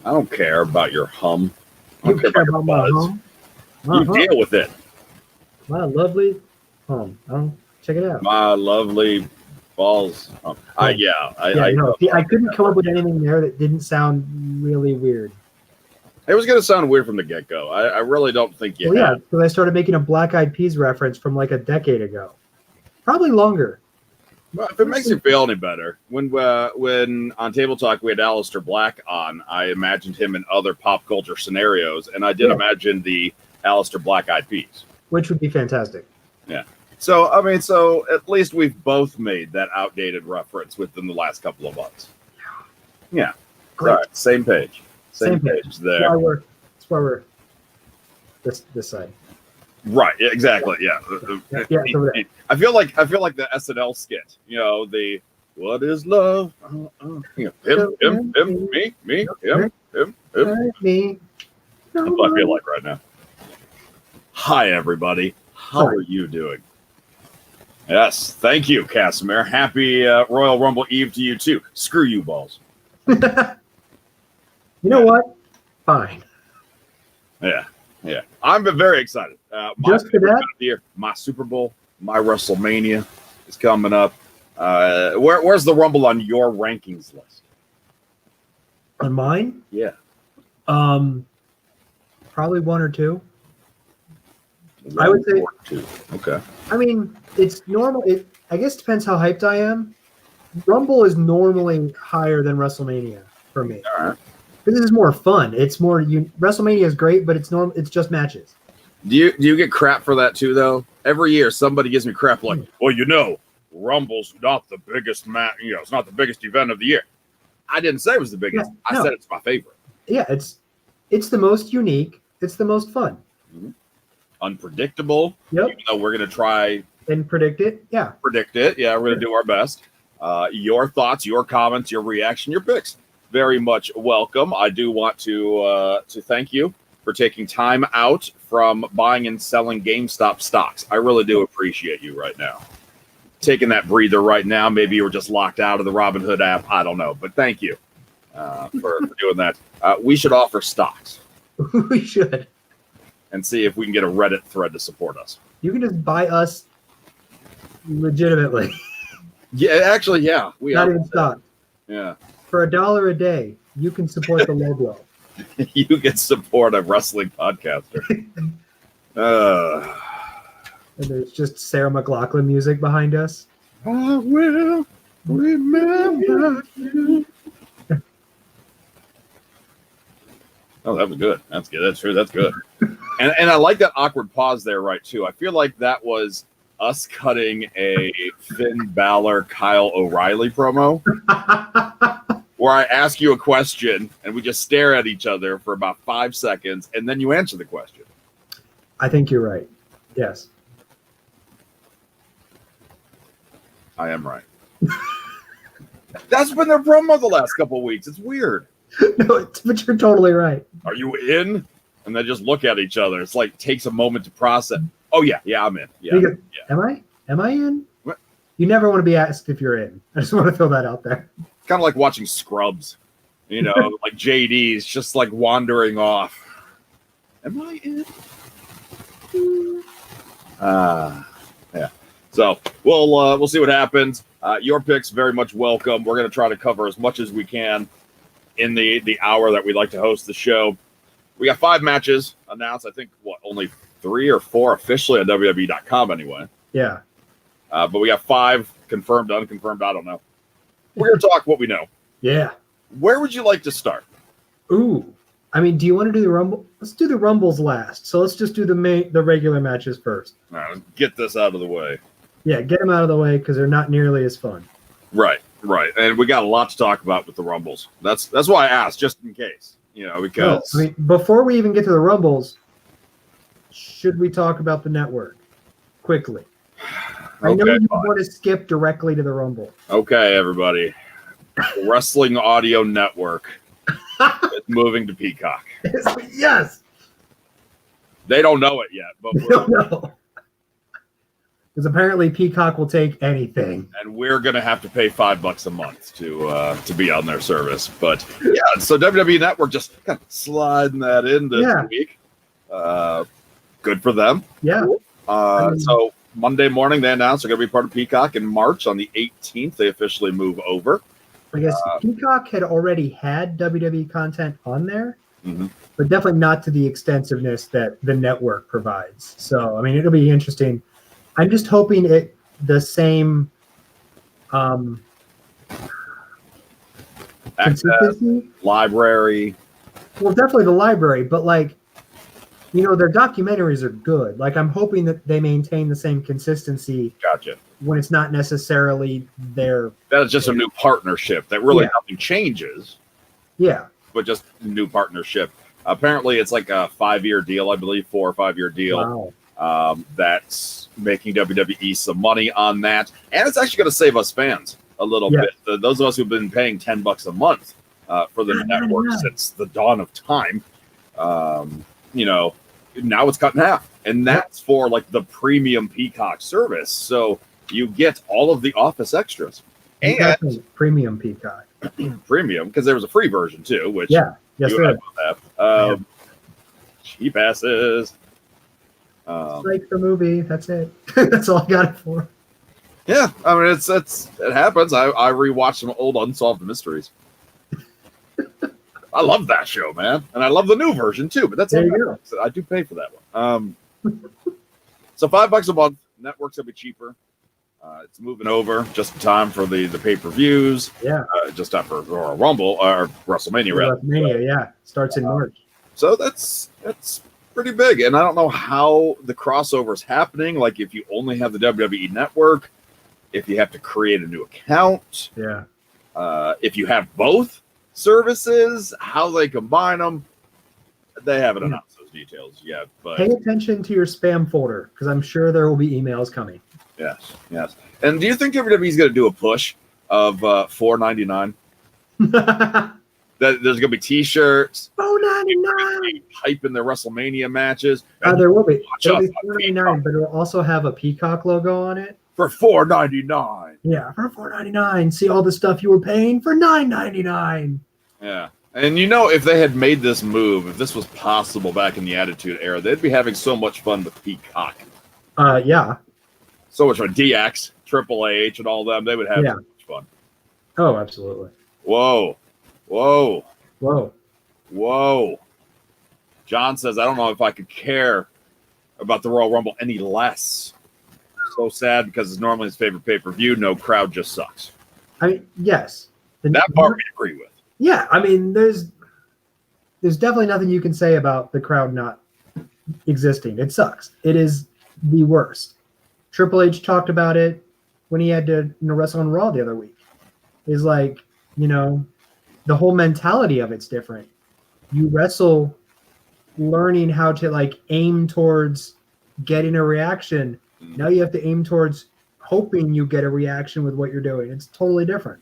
I don't care about your hum. I You don't care care about about your my buzz. hum? You deal with it. My lovely hum. Check it out. My lovely balls. I couldn't come up with anything there that didn't sound really weird. It was going to sound weird from the get-go. I really don't think you yeah, because I started making a Black Eyed Peas reference from like a decade ago. Probably longer. Well, if it makes you feel any better, when on Table Talk we had Aleister Black on, I imagined him in other pop culture scenarios, and I did imagine the Aleister Black Eyed Peas. Which would be fantastic. Yeah. So at least we've both made that outdated reference within the last couple of months. Yeah. Great. All right. Same page. Same page there. That's why we're this side. Right. Yeah, exactly. Yeah. I feel like the SNL skit. You know, the what is love? Him, me, him. That's what I feel like right now. Hi, everybody. How are you doing? Yes, thank you, Casimir. Happy Royal Rumble Eve to you, too. Screw you, Ballz. You know what? Fine. Yeah. I'm very excited. Just for that? Year, my Super Bowl, my WrestleMania is coming up. Where's the Rumble on your rankings list? On mine? Yeah. Probably one or two. I would say two. Okay. I mean, it's normal. I guess it depends how hyped I am. Rumble is normally higher than WrestleMania for me. All right. This is more fun. It's more WrestleMania is great, but it's normal. It's just matches. Do you get crap for that too, though? Every year, somebody gives me crap like, well, Rumble's not the biggest match. It's not the biggest event of the year. I didn't say it was the biggest. I said it's my favorite. Yeah, it's the most unique. It's the most fun. Mm-hmm. Unpredictable. Yep. Even though we're going to try and predict it. Yeah. Predict it. Yeah, we're going to do our best. Your thoughts, your comments, your reaction, your picks. Very much welcome. I do want to thank you for taking time out from buying and selling GameStop stocks. I really do appreciate you right now. Taking that breather right now. Maybe you were just locked out of the Robinhood app. I don't know. But thank you for doing that. We should offer stocks. We should. And see if we can get a Reddit thread to support us. You can just buy us legitimately. Yeah, actually, yeah. We not even stock. Yeah. For $1 a day, you can support the logo. You can support a wrestling podcaster. And there's just Sarah McLachlan music behind us. I will remember you. Oh, that was good. That's good. That's true. That's good. And I like that awkward pause there, right, too. I feel like that was us cutting a Finn Balor, Kyle O'Reilly promo where I ask you a question and we just stare at each other for about 5 seconds and then you answer the question. I think you're right. Yes. I am right. That's been their promo the last couple of weeks. It's weird. No, but you're totally right. Are you in? And they just look at each other. It's like takes a moment to process. Oh yeah, I'm in. Yeah. Am I in? What? You never want to be asked if you're in. I just want to throw that out there. Kind of like watching Scrubs, like JD's just like wandering off. Am I in? Yeah. So we'll see what happens. Your picks very much welcome. We're going to try to cover as much as we can in the hour that we like to host the show. We got 5 matches announced. I think only 3 or 4 officially on WWE.com anyway. Yeah. But we got 5 confirmed, unconfirmed. I don't know. We're going to talk what we know. Yeah. Where would you like to start? Ooh. I mean, do you want to do the Rumble? Let's do the Rumbles last. So let's just do the regular matches first. All right, get this out of the way. Yeah, get them out of the way because they're not nearly as fun. Right. And we got a lot to talk about with the Rumbles. That's why I asked, just in case. Because before we even get to the Rumbles, should we talk about the network quickly? I know you want to skip directly to the Rumble. Okay, everybody. The Wrestling Audio Network is moving to Peacock. Yes. They don't know it yet, but no. Because apparently Peacock will take anything. And we're going to have to pay $5 a month to be on their service. But yeah, so WWE Network just kind of sliding that in this week. Good for them. Yeah. So Monday morning, they announced they're going to be part of Peacock in March. On the 18th, they officially move over. I guess Peacock had already had WWE content on there, but definitely not to the extensiveness that the network provides. So, I mean, it'll be interesting. I'm just hoping the same consistency. Library. Well, definitely the library, but like, their documentaries are good. Like, I'm hoping that they maintain the same consistency. Gotcha. When it's not necessarily their. That is just a new partnership. That really nothing changes. Yeah. But just a new partnership. Apparently, it's like a 5-year deal, I believe, 4 or 5 year deal. Wow. That's making WWE some money on that, and it's actually going to save us fans a little bit. Those of us who've been paying $10 a month for the network since the dawn of time. Now it's cut in half, and that's for like the premium Peacock service. So you get all of the Office extras and premium Peacock. Premium, because there was a free version too, which yes, there is. Cheap asses. Like the movie, that's it. That's all I got it for. Yeah, I mean it happens. I rewatched some old Unsolved Mysteries. I love that show, man, and I love the new version too. But that's there you go. I do pay for that one. So $5 a month. Network's gonna be cheaper. It's moving over just in time for the pay-per-views. Yeah. Just time for Royal Rumble or WrestleMania. WrestleMania, starts in March. So that's pretty big, and I don't know how the crossover is happening. Like if you only have the WWE Network, if you have to create a new account, if you have both services, how they combine them, they haven't announced those details yet. But pay attention to your spam folder because I'm sure there will be emails coming. Yes. And do you think WWE is going to do a push of $4.99? That there's going to be T-shirts. $4.99. Hype in their WrestleMania matches. There will be. It'll be $4.99, but it'll also have a Peacock logo on it for $4.99. Yeah, for $4.99. See all the stuff you were paying for $9.99. Yeah, and if they had made this move, if this was possible back in the Attitude Era, they'd be having so much fun with Peacock. Yeah. So much fun. DX, Triple H, and all them. They would have so much fun. Oh, absolutely. Whoa. John says, I don't know if I could care about the Royal Rumble any less. So sad because it's normally his favorite pay-per-view. No crowd just sucks. I mean, yes. That part we agree with. Yeah, I mean, there's definitely nothing you can say about the crowd not existing. It sucks. It is the worst. Triple H talked about it when he had to wrestle on Raw the other week. Is like, the whole mentality of it's different. You wrestle learning how to like aim towards getting a reaction. Now you have to aim towards hoping you get a reaction with what you're doing. It's totally different.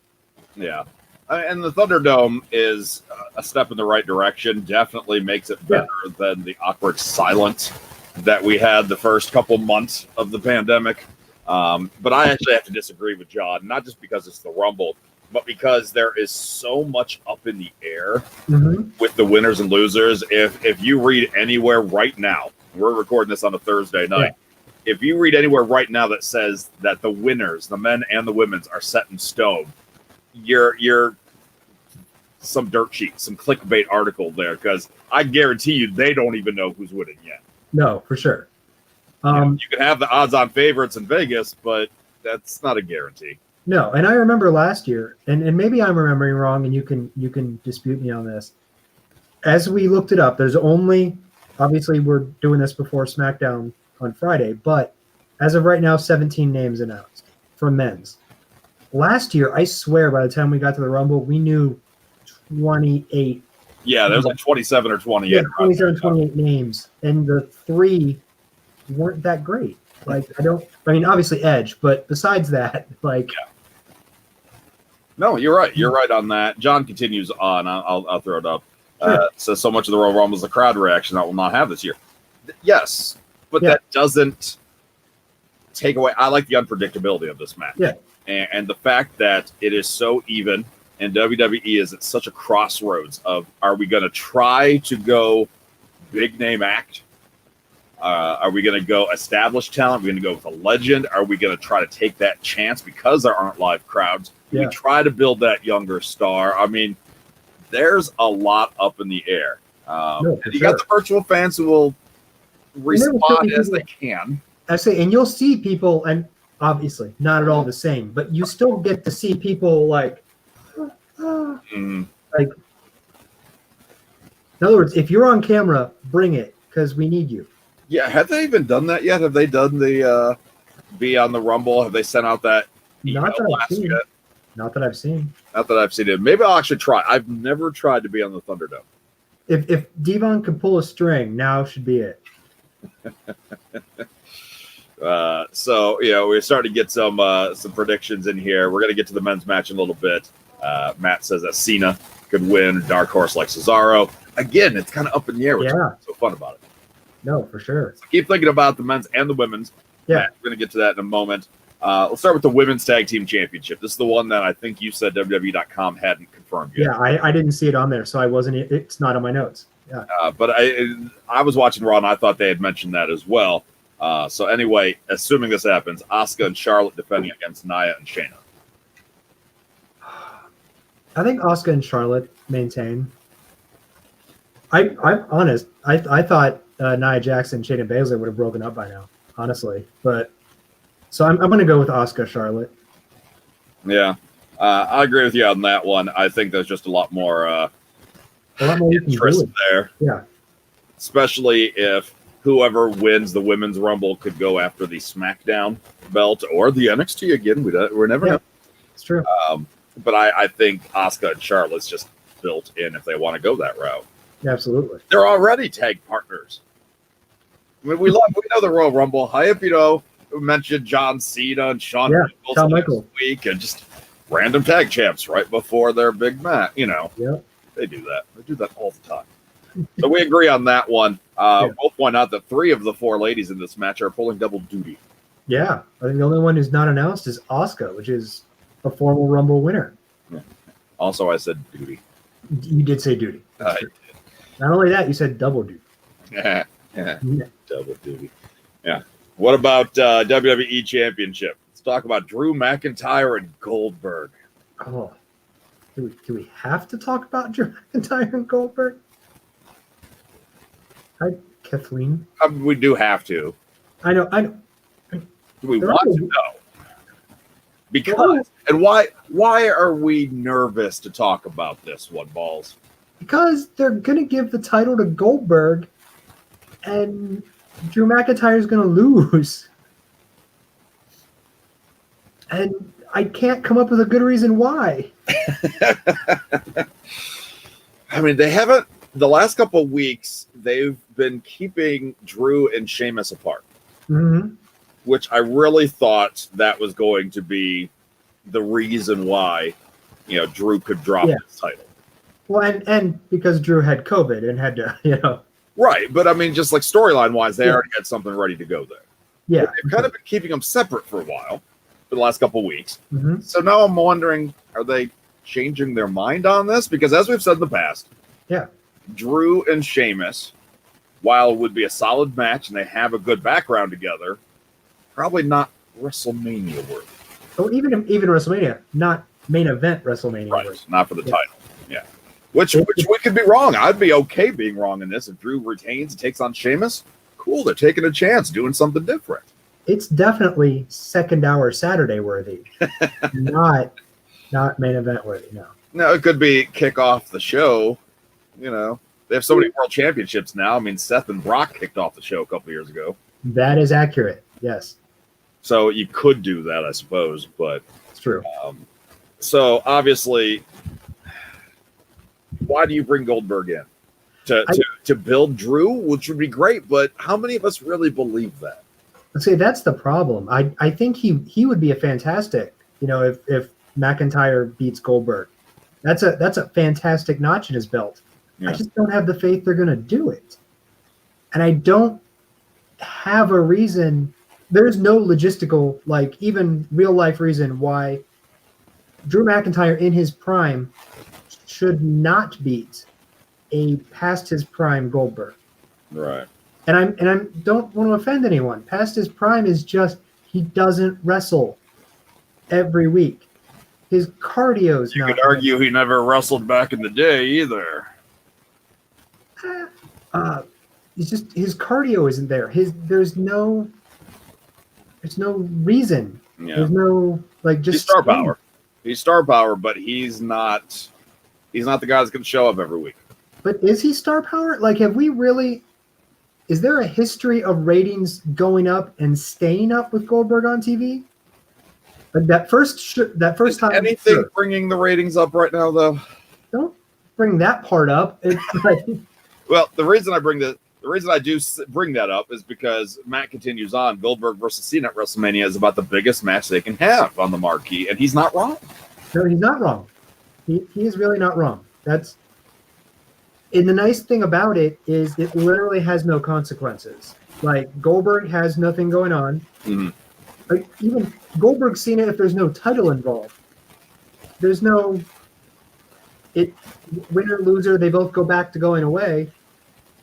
Yeah. And the Thunderdome is a step in the right direction. Definitely makes it better than the awkward silence that we had the first couple months of the pandemic. But I actually have to disagree with John, not just because it's the Rumble, but because there is so much up in the air with the winners and losers. If you read anywhere right now, we're recording this on a Thursday night. If you read anywhere right now that says that the winners, the men and the women's, are set in stone, you're some dirt sheet, some clickbait article there, because I guarantee you they don't even know who's winning yet. No, for sure. You can have the odds-on favorites in Vegas, but that's not a guarantee. No, and I remember last year, and maybe I'm remembering wrong, and you can dispute me on this. As we looked it up, there's only, obviously we're doing this before SmackDown on Friday, but as of right now, 17 names announced for men's. Last year, I swear by the time we got to the Rumble, we knew 28. Yeah, there's like 27 or 28. Yeah, 27, 28 names, and the 3 weren't that great. Like, I mean, obviously Edge, but besides that, like... Yeah. No, you're right. You're right on that. John continues on. I'll throw it up. Sure. So much of the Royal Rumble is the crowd reaction that we'll not have this year. Yes, but that doesn't take away. I like the unpredictability of this match. Yeah. And the fact that it is so even, and WWE is at such a crossroads of, are we going to try to go big name act? Are we going to go established talent? Are we going to go with a legend? Are we going to try to take that chance because there aren't live crowds? Yeah. We try to build that younger star. I mean, there's a lot up in the air. And you got the virtual fans who will respond as they can. I say, and you'll see people, and obviously not at all the same, but you still get to see people like, like, in other words, if you're on camera, bring it because we need you. Yeah, have they even done that yet? Have they done the be on the Rumble? Have they sent out that email blast yet? Not that I've seen. Not that I've seen it. Maybe I'll actually try. I've never tried to be on the Thunderdome. If Devon could pull a string, now should be it. So we're starting to get some predictions in here. We're going to get to the men's match in a little bit. Matt says that Cena could win, dark horse like Cesaro. Again, it's kind of up in the air, which is so fun about it. No, for sure. So keep thinking about the men's and the women's. Yeah. Matt, we're going to get to that in a moment. Let's start with the Women's Tag Team Championship. This is the one that I think you said WWE.com hadn't confirmed yet. Yeah, I didn't see it on there, so I wasn't. It's not on my notes. Yeah. But I was watching Raw, and I thought they had mentioned that as well. So anyway, assuming this happens, Asuka and Charlotte defending against Nia and Shayna. I think Asuka and Charlotte maintain. I'm honest. I thought Nia Jax and Shayna Baszler would have broken up by now, honestly. But so I'm going to go with Asuka Charlotte. Yeah, I agree with you on that one. I think there's just a lot more interest there. Yeah, especially if whoever wins the Women's Rumble could go after the SmackDown belt or the NXT again. We're never know. It's true. But I think Asuka and Charlotte's just built in if they want to go that route. Absolutely. They're already tag partners. I mean, we know the Royal Rumble hype. We mentioned John Cena and Shawn Michaels this week, and just random tag champs right before their big match. They do that. They do that all the time. So we agree on that one. We'll point out that 3 of the 4 ladies in this match are pulling double duty. Yeah, I think the only one who's not announced is Asuka, which is a formal Rumble winner. Yeah. Also, I said duty. You did say duty. Not only that, you said double duty. Yeah. Double duty. Yeah. What about WWE Championship? Let's talk about Drew McIntyre and Goldberg. Oh, do we have to talk about Drew McIntyre and Goldberg? Hi, Kathleen. We do have to. I know. Do we want to know? Because, and why are we nervous to talk about this one, Ballz? Because they're going to give the title to Goldberg, and Drew McIntyre is going to lose. And I can't come up with a good reason why. I mean, they haven't, the last couple of weeks, they've been keeping Drew and Sheamus apart. Mm-hmm. Which I really thought that was going to be the reason why, Drew could drop his title. Well, and because Drew had COVID and had to, Right, but I mean, just like storyline wise, they already had something ready to go there. Yeah. But they've kind of been keeping them separate for a while, for the last couple of weeks. Mm-hmm. So now I'm wondering, are they changing their mind on this? Because as we've said in the past, Drew and Sheamus, while it would be a solid match and they have a good background together, probably not WrestleMania worthy. Oh, even WrestleMania, not main event WrestleMania. Right, not for the title. Yeah. Which we could be wrong. I'd be okay being wrong in this. If Drew retains and takes on Sheamus, cool. They're taking a chance, doing something different. It's definitely second hour Saturday worthy, not main event worthy. No, it could be kick off the show. They have so many world championships now. I mean, Seth and Brock kicked off the show a couple years ago. That is accurate. Yes. So you could do that, I suppose, but it's true. So obviously, why do you bring Goldberg in to build Drew, which would be great? But how many of us really believe that? Let's say that's the problem. I think he would be a fantastic. If McIntyre beats Goldberg, that's a fantastic notch in his belt. Yeah. I just don't have the faith they're going to do it, and I don't have a reason there's no logistical, like even real life reason why Drew McIntyre in his prime should not beat a past his prime Goldberg. Right. And I don't want to offend anyone. Past his prime is just he doesn't wrestle every week. His cardio's You not. could argue he never wrestled back in the day either. It's just his cardio isn't there. There's no reason. Yeah. There's no like just He's star power. He's star power, but he's not the guy that's going to show up every week. But is he star power? Like, have we really? Is there a history of ratings going up and staying up with Goldberg on TV? Like that first time. Anything sure. bringing the ratings up right now, though? Don't bring that part up. It's like, Well, the reason I do bring that up is because Matt continues on. Goldberg versus Cena at WrestleMania is about the biggest match they can have on the marquee, and he's not wrong. no, he's not wrong. He is really not wrong. And the nice thing about it is it literally has no consequences. Like Goldberg has nothing going on. Mm-hmm. Like even Goldberg Cena, if there's no title involved, there's no winner loser. They both go back to going away.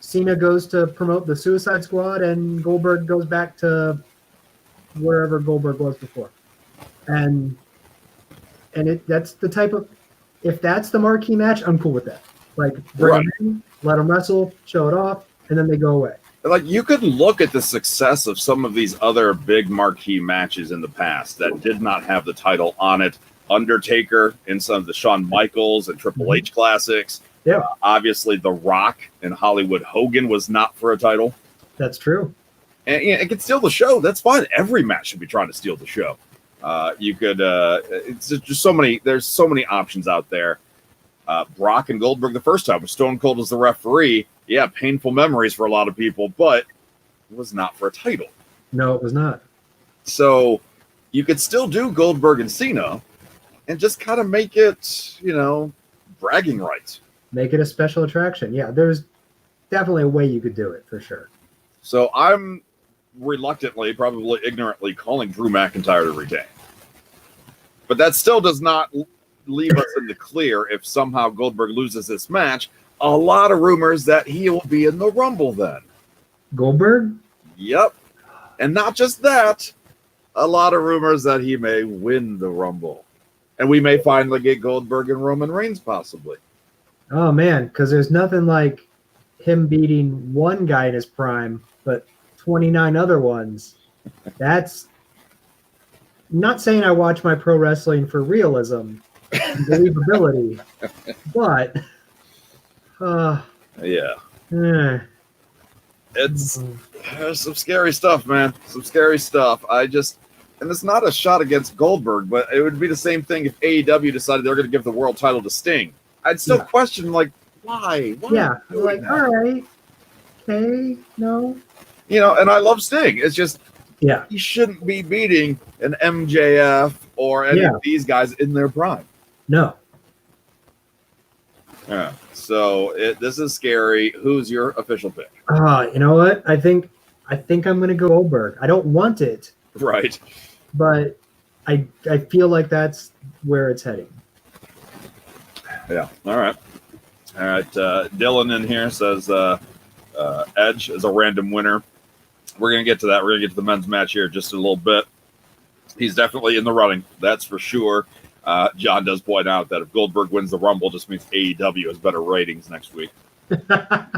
Cena goes to promote the Suicide Squad, and Goldberg goes back to wherever Goldberg was before. And that's the type of, if that's the marquee match, I'm cool with that. Like, bring them in, let them wrestle, show it off, and then they go away. Like, you could look at the success of some of these other big marquee matches in the past that did not have the title on it. Undertaker in some of the Shawn Michaels and Triple H classics. Yeah. Obviously, The Rock and Hollywood Hogan was not for a title. That's true. And it could steal the show. That's fine. Every match should be trying to steal the show. You could. It's just so many. There's so many options out there. Brock and Goldberg the first time with Stone Cold as the referee. Yeah, painful memories for a lot of people, but it was not for a title. No, it was not. So you could still do Goldberg and Cena and just kind of make it, bragging rights. Make it a special attraction. Yeah, there's definitely a way you could do it for sure. So I'm reluctantly, probably ignorantly calling Drew McIntyre to retain. But that still does not leave us in the clear if somehow Goldberg loses this match. A lot of rumors that he will be in the Rumble then. Goldberg? Yep. And not just that, a lot of rumors that he may win the Rumble. And we may finally get Goldberg and Roman Reigns possibly. Oh, man, because there's nothing like him beating one guy in his prime, but 29 other ones. That's not saying I watch my pro wrestling for realism and believability, but yeah. It's there's some scary stuff, man. Some scary stuff. And it's not a shot against Goldberg, but it would be the same thing if AEW decided they're going to give the world title to Sting. I'd still question, like, why? Yeah, like, all right, okay, no. And I love Sting. It's just, yeah, he shouldn't be beating an MJF or any of these guys in their prime. No. Yeah. So this is scary. Who's your official pick? You know what? I think I'm going to go Goldberg. I don't want it. Right. But I feel like that's where it's heading. Yeah. All right. Dylan in here says Edge is a random winner. We're going to get to that. We're going to get to the men's match here just a little bit. He's definitely in the running. That's for sure. John does point out that if Goldberg wins the Rumble, just means AEW has better ratings next week. I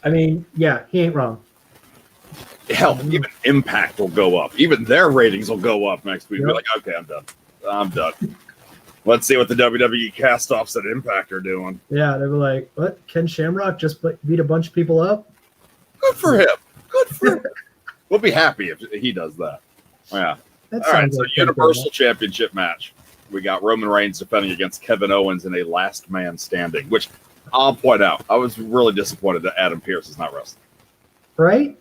mean, yeah, he ain't wrong. Hell, even Impact will go up. Even their ratings will go up next week. Yep. We're like, okay, I'm done. Let's see what the WWE cast-offs at Impact are doing. Yeah, they were like, what? Ken Shamrock just beat a bunch of people up? Good for him. Good for him. We'll be happy if he does that. Yeah. That All right, so like Universal Championship match. We got Roman Reigns defending against Kevin Owens in a last man standing, which I'll point out. I was really disappointed that Adam Pearce is not wrestling. Right?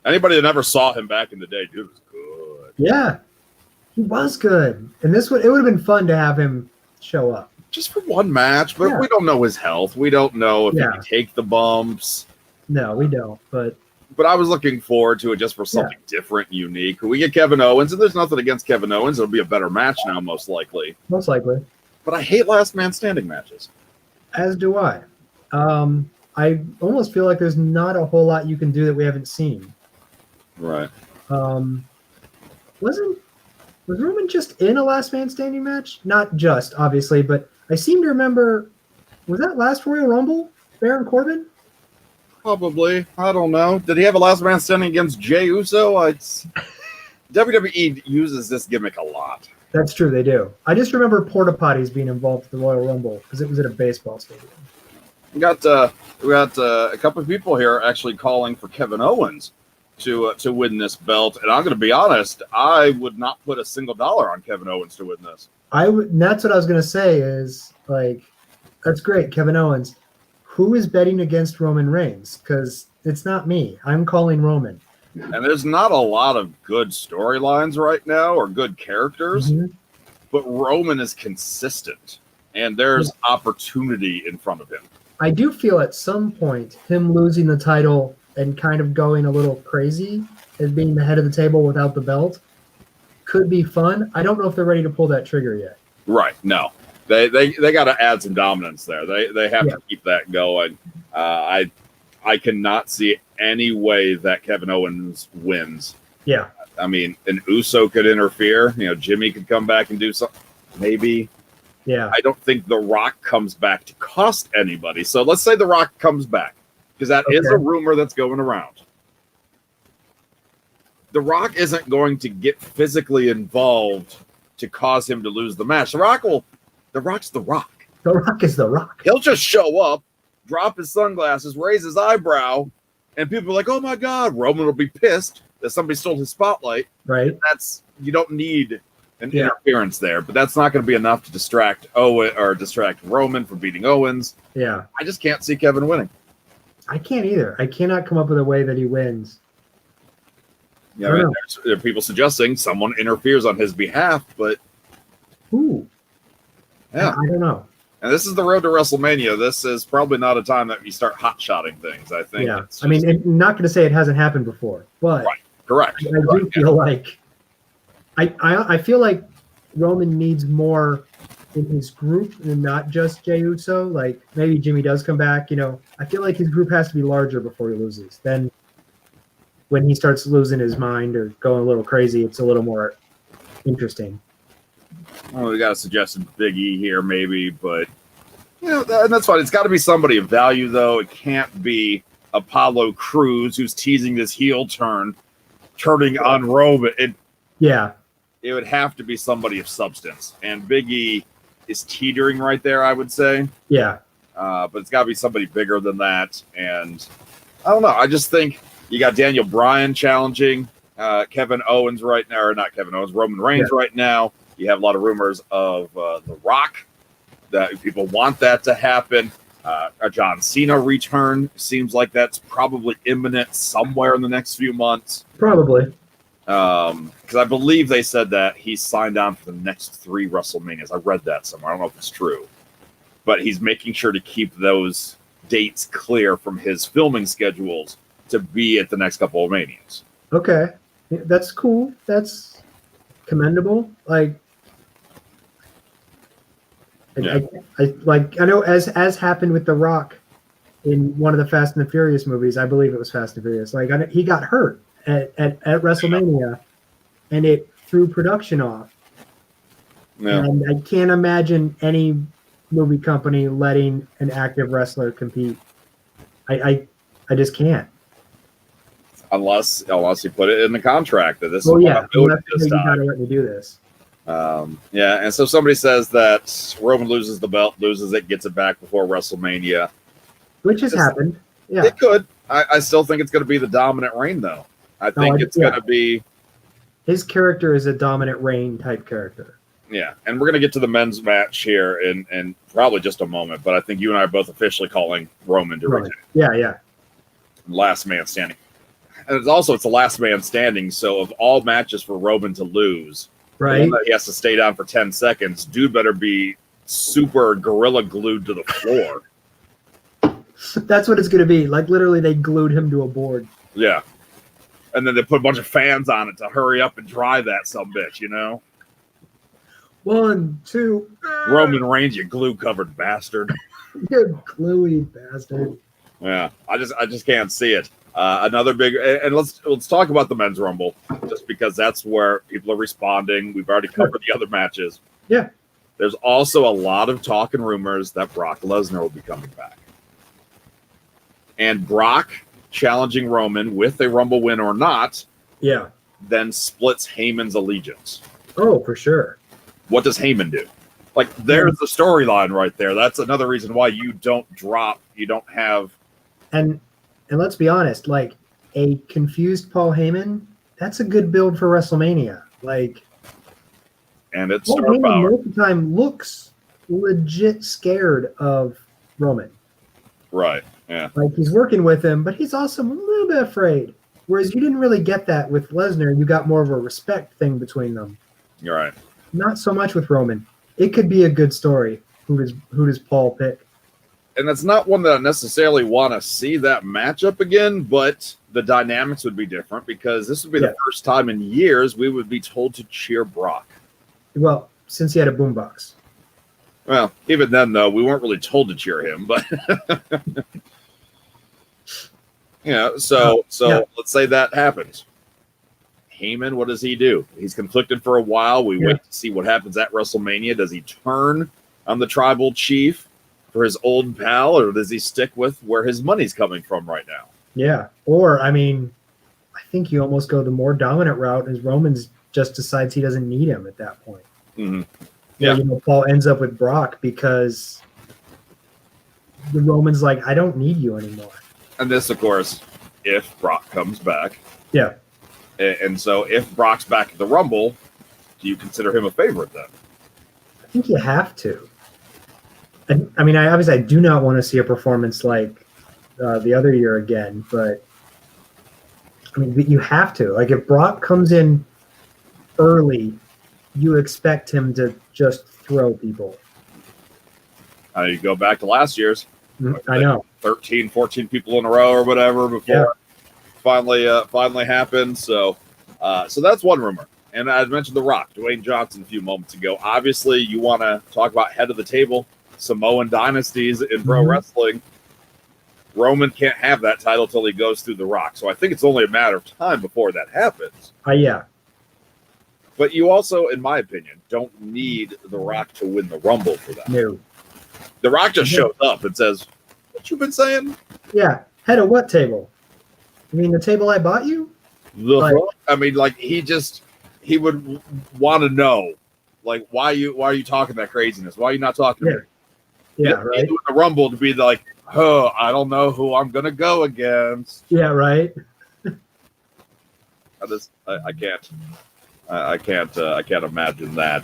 Anybody that never saw him back in the day, dude, was good. Yeah. He was good. And it would have been fun to have him show up. Just for one match, but we don't know his health. We don't know if he can take the bumps. No, we don't. But But I was looking forward to it just for something different, unique. We get Kevin Owens, and there's nothing against Kevin Owens. It'll be a better match now, most likely. Most likely. But I hate last man standing matches. As do I. I almost feel like there's not a whole lot you can do that we haven't seen. Right. Was Roman just in a last man standing match? Not just, obviously, but I seem to remember, was that last Royal Rumble, Baron Corbin? Probably. I don't know. Did he have a last man standing against Jey Uso? WWE uses this gimmick a lot. That's true, they do. I just remember porta potties being involved with the Royal Rumble because it was at a baseball stadium. We got a couple of people here actually calling for Kevin Owens to win this belt, and I'm going to be honest, I would not put a single dollar on Kevin Owens to win this. That's what I was going to say is, like, that's great, Kevin Owens. Who is betting against Roman Reigns? Because it's not me. I'm calling Roman. And there's not a lot of good storylines right now or good characters, but Roman is consistent, and there's opportunity in front of him. I do feel at some point him losing the title and kind of going a little crazy as being the head of the table without the belt could be fun. I don't know if they're ready to pull that trigger yet. Right. No. They got to add some dominance there. They have to keep that going. I cannot see any way that Kevin Owens wins. Yeah. I mean, an Uso could interfere. Jimmy could come back and do something. Maybe. Yeah. I don't think The Rock comes back to cost anybody. So let's say The Rock comes back, because that is a rumor that's going around. The Rock isn't going to get physically involved to cause him to lose the match. The Rock's The Rock. The Rock is The Rock. He'll just show up, drop his sunglasses, raise his eyebrow, and people are like, "Oh my God!" Roman will be pissed that somebody stole his spotlight. Right. You don't need an interference there, but that's not going to be enough to distract Owen or distract Roman from beating Owens. Yeah. I just can't see Kevin winning. I can't either. I cannot come up with a way that he wins. Yeah, there are people suggesting someone interferes on his behalf, but I don't know. And this is the road to WrestleMania. This is probably not a time that you start hot-shotting things, I think. Yeah. I mean, I'm not going to say it hasn't happened before, but correct. I do feel like I feel like Roman needs more in his group and not just Jey Uso. Like, maybe Jimmy does come back. I feel like his group has to be larger before he loses. Then when he starts losing his mind or going a little crazy, it's a little more interesting. Well, we got a suggested Big E here, maybe, but and that's fine. It's got to be somebody of value, though. It can't be Apollo Crews, who's teasing this heel turning on Roman. It would have to be somebody of substance, and Big E is teetering right there, I would say. Yeah. But it's got to be somebody bigger than that, and I don't know. I just think you got Daniel Bryan challenging Kevin Owens right now, or not Kevin Owens, Roman Reigns right now. You have a lot of rumors of The Rock, that people want that to happen. A John Cena return seems like that's probably imminent somewhere in the next few months. Probably. Because I believe they said that he's signed on for the next 3 WrestleManias. I read that somewhere. I don't know if it's true. But he's making sure to keep those dates clear from his filming schedules to be at the next couple of Manias. Okay. That's cool. That's commendable. Like, I know as happened with The Rock in one of the Fast and the Furious movies. I believe it was Fast and Furious. Like, he got hurt at WrestleMania, and it threw production off. Yeah. And I can't imagine any movie company letting an active wrestler compete. I just can't. Unless you put it in the contract that this is you gotta let me do this. And so somebody says that Roman loses the belt, loses it, gets it back before WrestleMania. Which has happened. Yeah. It could. I still think it's going to be the dominant reign, though. I think it's going to be... His character is a dominant reign type character. Yeah, and we're going to get to the men's match here in probably just a moment, but I think you and I are both officially calling Roman to retain. Yeah. Last man standing. And it's the last man standing, so of all matches for Roman to lose... Right. He has to stay down for 10 seconds. Dude better be super gorilla glued to the floor. That's what it's going to be. Like, literally, they glued him to a board. Yeah. And then they put a bunch of fans on it to hurry up and dry that sumbitch, you know? 1, 2. Roman Reigns, you glue-covered bastard. You gluey bastard. Yeah, I just can't see it. Another big, and let's talk about the men's rumble, just because that's where people are responding. We've already covered the other matches. Yeah. There's also a lot of talk and rumors that Brock Lesnar will be coming back, and Brock challenging Roman with a Rumble win or not, Yeah. then splits Heyman's allegiance. Oh, for sure. What does Heyman do? Like, there's the storyline right there. That's another reason why you don't have. And let's be honest, like a confused Paul Heyman, that's a good build for WrestleMania. Like, And it's Paul star Heyman power. most of the time looks legit scared of Roman. Right. Yeah. Like he's working with him, but he's also a little bit afraid. Whereas you didn't really get that with Lesnar. You got more of a respect thing between them. You're right. Not so much with Roman. It could be a good story. Who does Paul pick? And that's not one that I necessarily want to see that matchup again, but the dynamics would be different because this would be the first time in years we would be told to cheer Brock. Well, since he had a boombox. Well, even then, though, we weren't really told to cheer him, but so let's say that happens. Heyman, what does he do? He's conflicted for a while. We wait to see what happens at WrestleMania. Does he turn on the tribal chief for his old pal, or does he stick with where his money's coming from right now? Yeah. Or, I mean, I think you almost go the more dominant route as Roman's just decides he doesn't need him at that point. Mm-hmm. Yeah. You know, Paul ends up with Brock because the Roman's like, I don't need you anymore. And this, of course, if Brock comes back. Yeah. And so if Brock's back at the Rumble, do you consider him a favorite then? I think you have to. I mean, I do not want to see a performance like the other year again, but I mean, you have to. Like, if Brock comes in early, you expect him to just throw people. You go back to last year's. I know. 13, 14 people in a row or whatever before it finally happened. So that's one rumor. And I mentioned The Rock, Dwayne Johnson, a few moments ago. Obviously, you want to talk about head of the table, Samoan dynasties in pro wrestling. Roman can't have that title till he goes through The Rock. So I think it's only a matter of time before that happens. Yeah. But you also, in my opinion, don't need The Rock to win the Rumble for that. No. The Rock just shows up and says, "What you been saying?" Yeah. Head of what table? You mean the table I bought you? I mean, like he would want to know, like, why are you talking that craziness? Why are you not talking to me? Yeah, right. The Rumble to be like, oh, I don't know who I'm gonna go against. Yeah, right. I can't imagine that.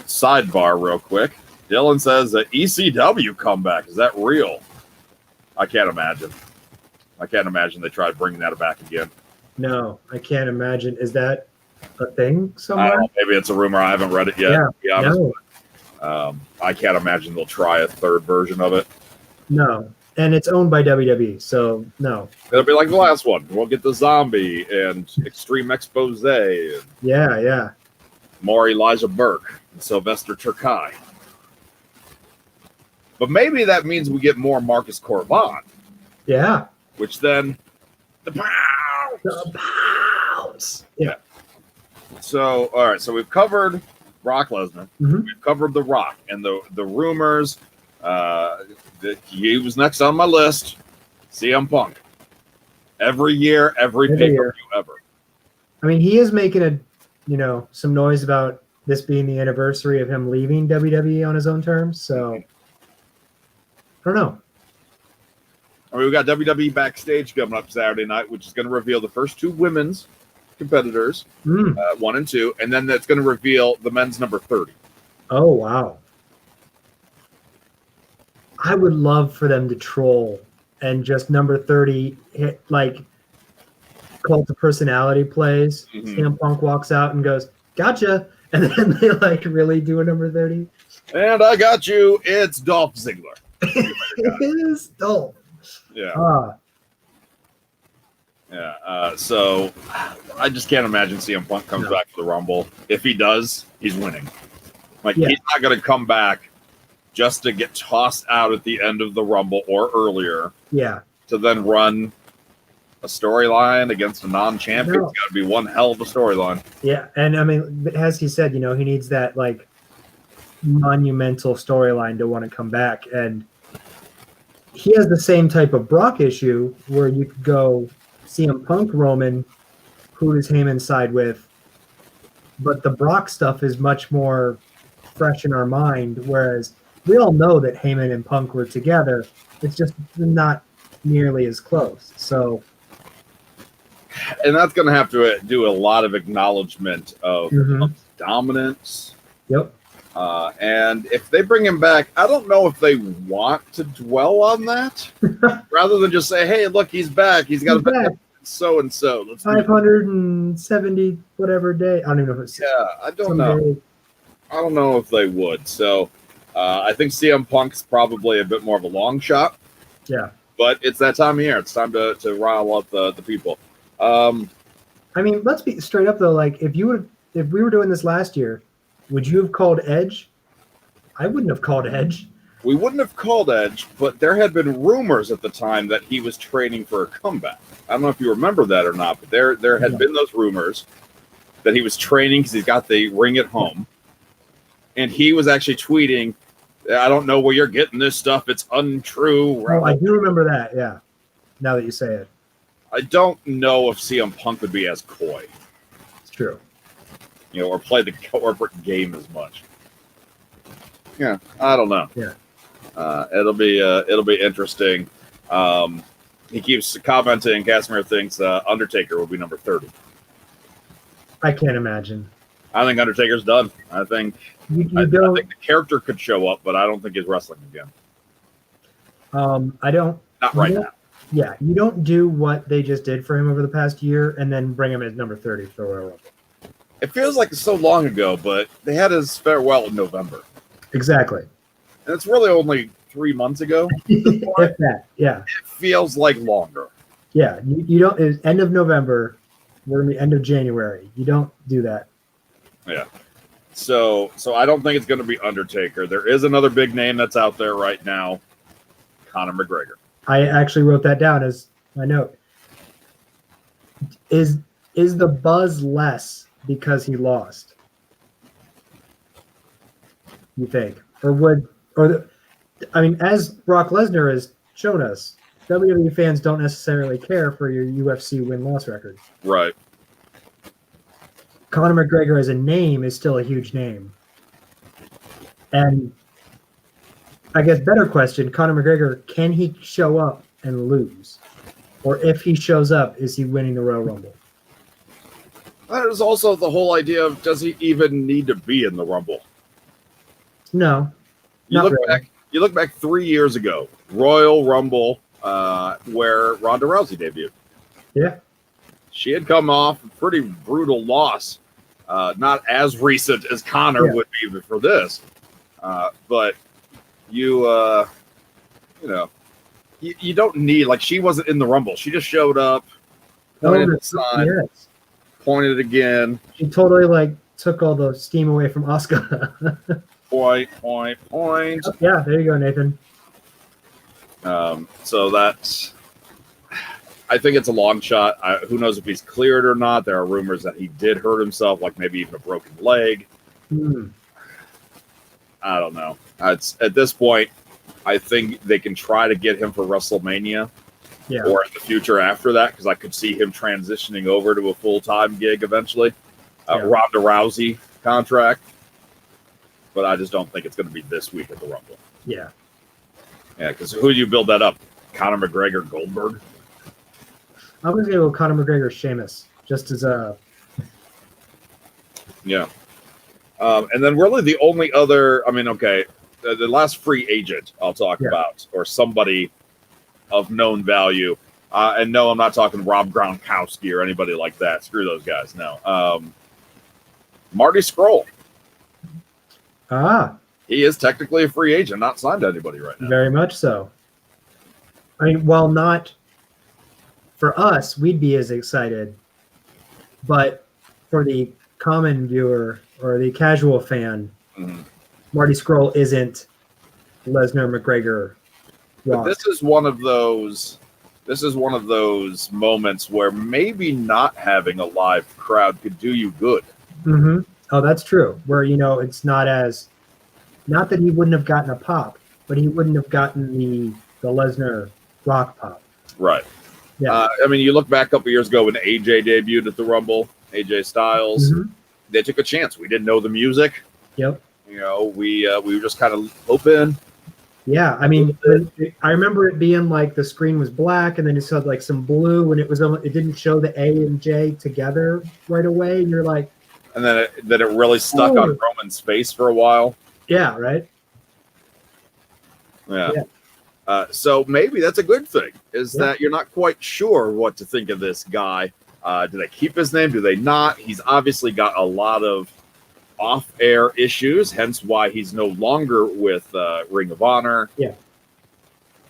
Sidebar, real quick. Dylan says that ECW comeback, is that real? I can't imagine. They try to bring that back again. No, I can't imagine. Is that a thing I somewhere? don't know, maybe it's a rumor. I haven't read it yet. Yeah, to be honest. no. I can't imagine they'll try a third version of it. No, and it's owned by WWE, so no. It'll be like the last one. We'll get the zombie and Extreme Expose and Yeah. more Elijah Burke and Sylvester Terkay. But maybe that means we get more Marcus Corban. Yeah. Which then the pounds. Yeah. So all right, so we've covered Brock Lesnar. Mm-hmm. We've covered The Rock and the rumors. He was next on my list. CM Punk. Every year, every pay-per-view ever. I mean, he is making some noise about this being the anniversary of him leaving WWE on his own terms. So I don't know. I mean, we got WWE Backstage coming up Saturday night, which is going to reveal the first two women's competitors, 1 and 2, and then that's going to reveal the men's number 30. Oh, wow. I would love for them to troll and just number 30 hit like cult of personality plays. CM Punk walks out and goes, "Gotcha," and then they like really do a number 30. And I got you. It's Dolph Ziggler. It is Dolph. Yeah. Yeah. So I just can't imagine CM Punk comes back to the Rumble. If he does, he's winning. Like he's not going to come back just to get tossed out at the end of the Rumble or earlier. Yeah. To then run a storyline against a non-champion. It's got to be one hell of a storyline. Yeah, and I mean, as he said, he needs that like monumental storyline to want to come back, and he has the same type of Brock issue where you could go CM Punk, Roman, who does Heyman side with, but the Brock stuff is much more fresh in our mind, whereas we all know that Heyman and Punk were together. It's just not nearly as close. So, and that's going to have to do a lot of acknowledgement of dominance. Yep. And if they bring him back, I don't know if they want to dwell on that rather than just say, hey, look, he's back. He's got a back. So and so. Let's 570 whatever day. I don't even know if it's. Yeah, I don't know. Day. I don't know if they would. So I think CM Punk's probably a bit more of a long shot. Yeah. But it's that time of year. It's time to rile up the people. I mean, let's be straight up though. Like, if we were doing this last year, would you have called Edge? I wouldn't have called Edge. We wouldn't have called Edge, but there had been rumors at the time that he was training for a comeback. I don't know if you remember that or not, but there had been those rumors that he was training because he's got the ring at home, and he was actually tweeting, I don't know where you're getting this stuff. It's untrue. Oh, I do remember that, yeah, now that you say it. I don't know if CM Punk would be as coy. It's true. Or play the corporate game as much. Yeah, I don't know. Yeah. It'll be interesting. He keeps commenting, Casimir thinks Undertaker will be number 30. I can't imagine. I think Undertaker's done. I think I think the character could show up, but I don't think he's wrestling again. I don't. Not right now. Yeah, you don't do what they just did for him over the past year and then bring him as number 30 for the Royal Rumble. It feels like it's so long ago, but they had his farewell in November. Exactly. And it's really only 3 months ago. If that, yeah. It feels like longer. Yeah, you don't. It's end of November. We're gonna be end of January. You don't do that. Yeah. So I don't think it's going to be Undertaker. There is another big name that's out there right now, Conor McGregor. I actually wrote that down as my note. Is the buzz less because he lost? You think, I mean, as Brock Lesnar has shown us, WWE fans don't necessarily care for your UFC win-loss record. Right. Conor McGregor as a name is still a huge name. And I guess better question, Conor McGregor, can he show up and lose? Or if he shows up, is he winning the Royal Rumble? There's also the whole idea of, does he even need to be in the Rumble? No. You look back 3 years ago, Royal Rumble, where Ronda Rousey debuted. Yeah. She had come off a pretty brutal loss. Not as recent as Conor would be for this. But you don't need, like, she wasn't in the Rumble. She just showed up, pointed at the sign, pointed again. She totally, took all the steam away from Asuka. Point. Yeah, there you go, Nathan. So that's, I think it's a long shot. Who knows if he's cleared or not. There are rumors that he did hurt himself, like maybe even a broken leg. I don't know. At this point, I think they can try to get him for WrestleMania or in the future after that, because I could see him transitioning over to a full-time gig eventually. Ronda Rousey contract. But I just don't think it's going to be this week at the Rumble. Yeah. Yeah, because who do you build that up? Conor McGregor, Goldberg? I'm going to go with Conor McGregor, Sheamus, just as a... Yeah. And then really the only other, the last free agent I'll talk about, or somebody of known value. And no, I'm not talking Rob Gronkowski or anybody like that. Screw those guys, no. Marty Scurll. He is technically a free agent, not signed to anybody right now. Very much so. I mean, while not for us, we'd be as excited. But for the common viewer or the casual fan, Marty Scurll isn't Lesnar, McGregor. But this is one of those. This is one of those moments where maybe not having a live crowd could do you good. Mm-hmm. Oh, that's true. Where, it's not that he wouldn't have gotten a pop, but he wouldn't have gotten the Lesnar Rock pop. Right. Yeah. I mean, you look back a couple years ago when AJ debuted at the Rumble, AJ Styles. They took a chance. We didn't know the music. Yep. We were just kind of hoping. Yeah, I mean, I remember it being like the screen was black, and then it said like some blue, and it didn't show the A and J together right away. And you're like, and then it really stuck on Roman's face for a while. Yeah, right. Yeah. So maybe that's a good thing, is that you're not quite sure what to think of this guy. Do they keep his name? Do they not? He's obviously got a lot of off-air issues, hence why he's no longer with Ring of Honor. Yeah.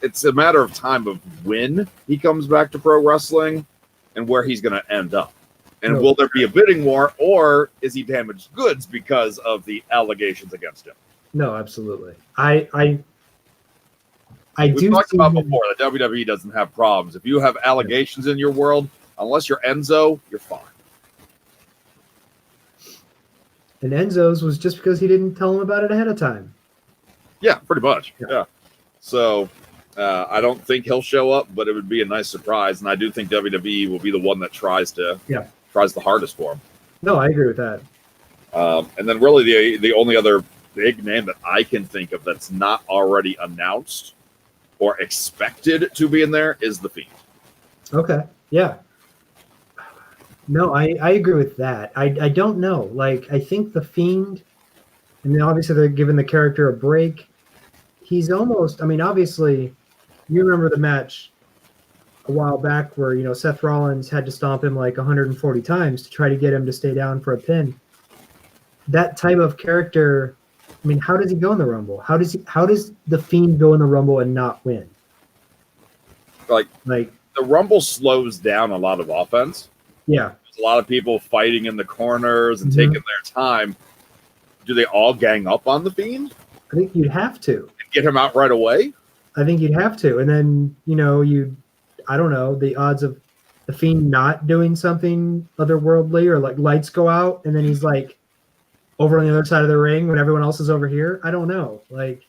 It's a matter of time of when he comes back to pro wrestling and where he's going to end up. And will there be a bidding war, or is he damaged goods because of the allegations against him? No, absolutely. I We've talked about before that WWE doesn't have problems. If you have allegations in your world, unless you're Enzo, you're fine. And Enzo's was just because he didn't tell him about it ahead of time. Yeah, pretty much. Yeah. So I don't think he'll show up, but it would be a nice surprise. And I do think WWE will be the one that tries the hardest for him. No, I agree with that. And then really the only other big name that I can think of that's not already announced or expected to be in there is The Fiend. Okay. Yeah. No, I agree with that. I don't know. Like, I think The Fiend, and obviously they're giving the character a break. He's almost, obviously, you remember the match a while back where, Seth Rollins had to stomp him like 140 times to try to get him to stay down for a pin. That type of character, how does he go in the Rumble? How does The Fiend go in the Rumble and not win? Like the Rumble slows down a lot of offense. Yeah. There's a lot of people fighting in the corners and taking their time. Do they all gang up on The Fiend? I think you'd have to. And get him out right away? I think you'd have to. And then, I don't know, the odds of The Fiend not doing something otherworldly, or like lights go out and then he's like over on the other side of the ring when everyone else is over here. I don't know. To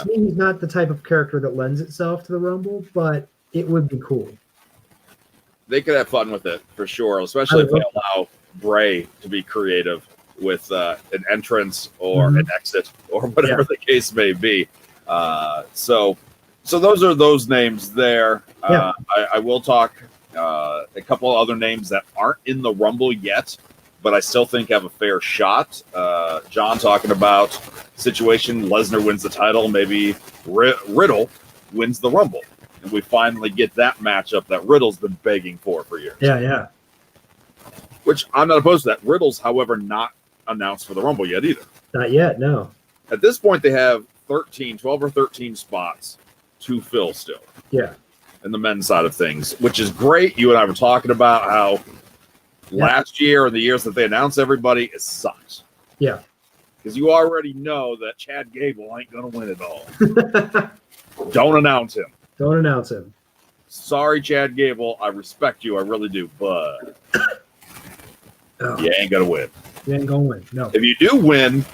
me, he's not the type of character that lends itself to the Rumble, but it would be cool. They could have fun with it for sure, especially if they allow Bray to be creative with an entrance or an exit or whatever the case may be. So those are those names there. I will talk a couple of other names that aren't in the Rumble yet, but I still think have a fair shot. John talking about situation, Lesnar wins the title, maybe Riddle wins the Rumble. And we finally get that matchup that Riddle's been begging for years. Yeah. Which I'm not opposed to that. Riddle's, however, not announced for the Rumble yet either. Not yet, no. At this point, they have 12 or 13 spots to fill still. Yeah. In the men's side of things, which is great. You and I were talking about how last year or the years that they announced everybody, it sucks. Yeah. Because you already know that Chad Gable ain't going to win it all. Don't announce him. Don't announce him. Sorry, Chad Gable. I respect you. I really do. But you ain't going to win. You ain't going to win. No. If you do win,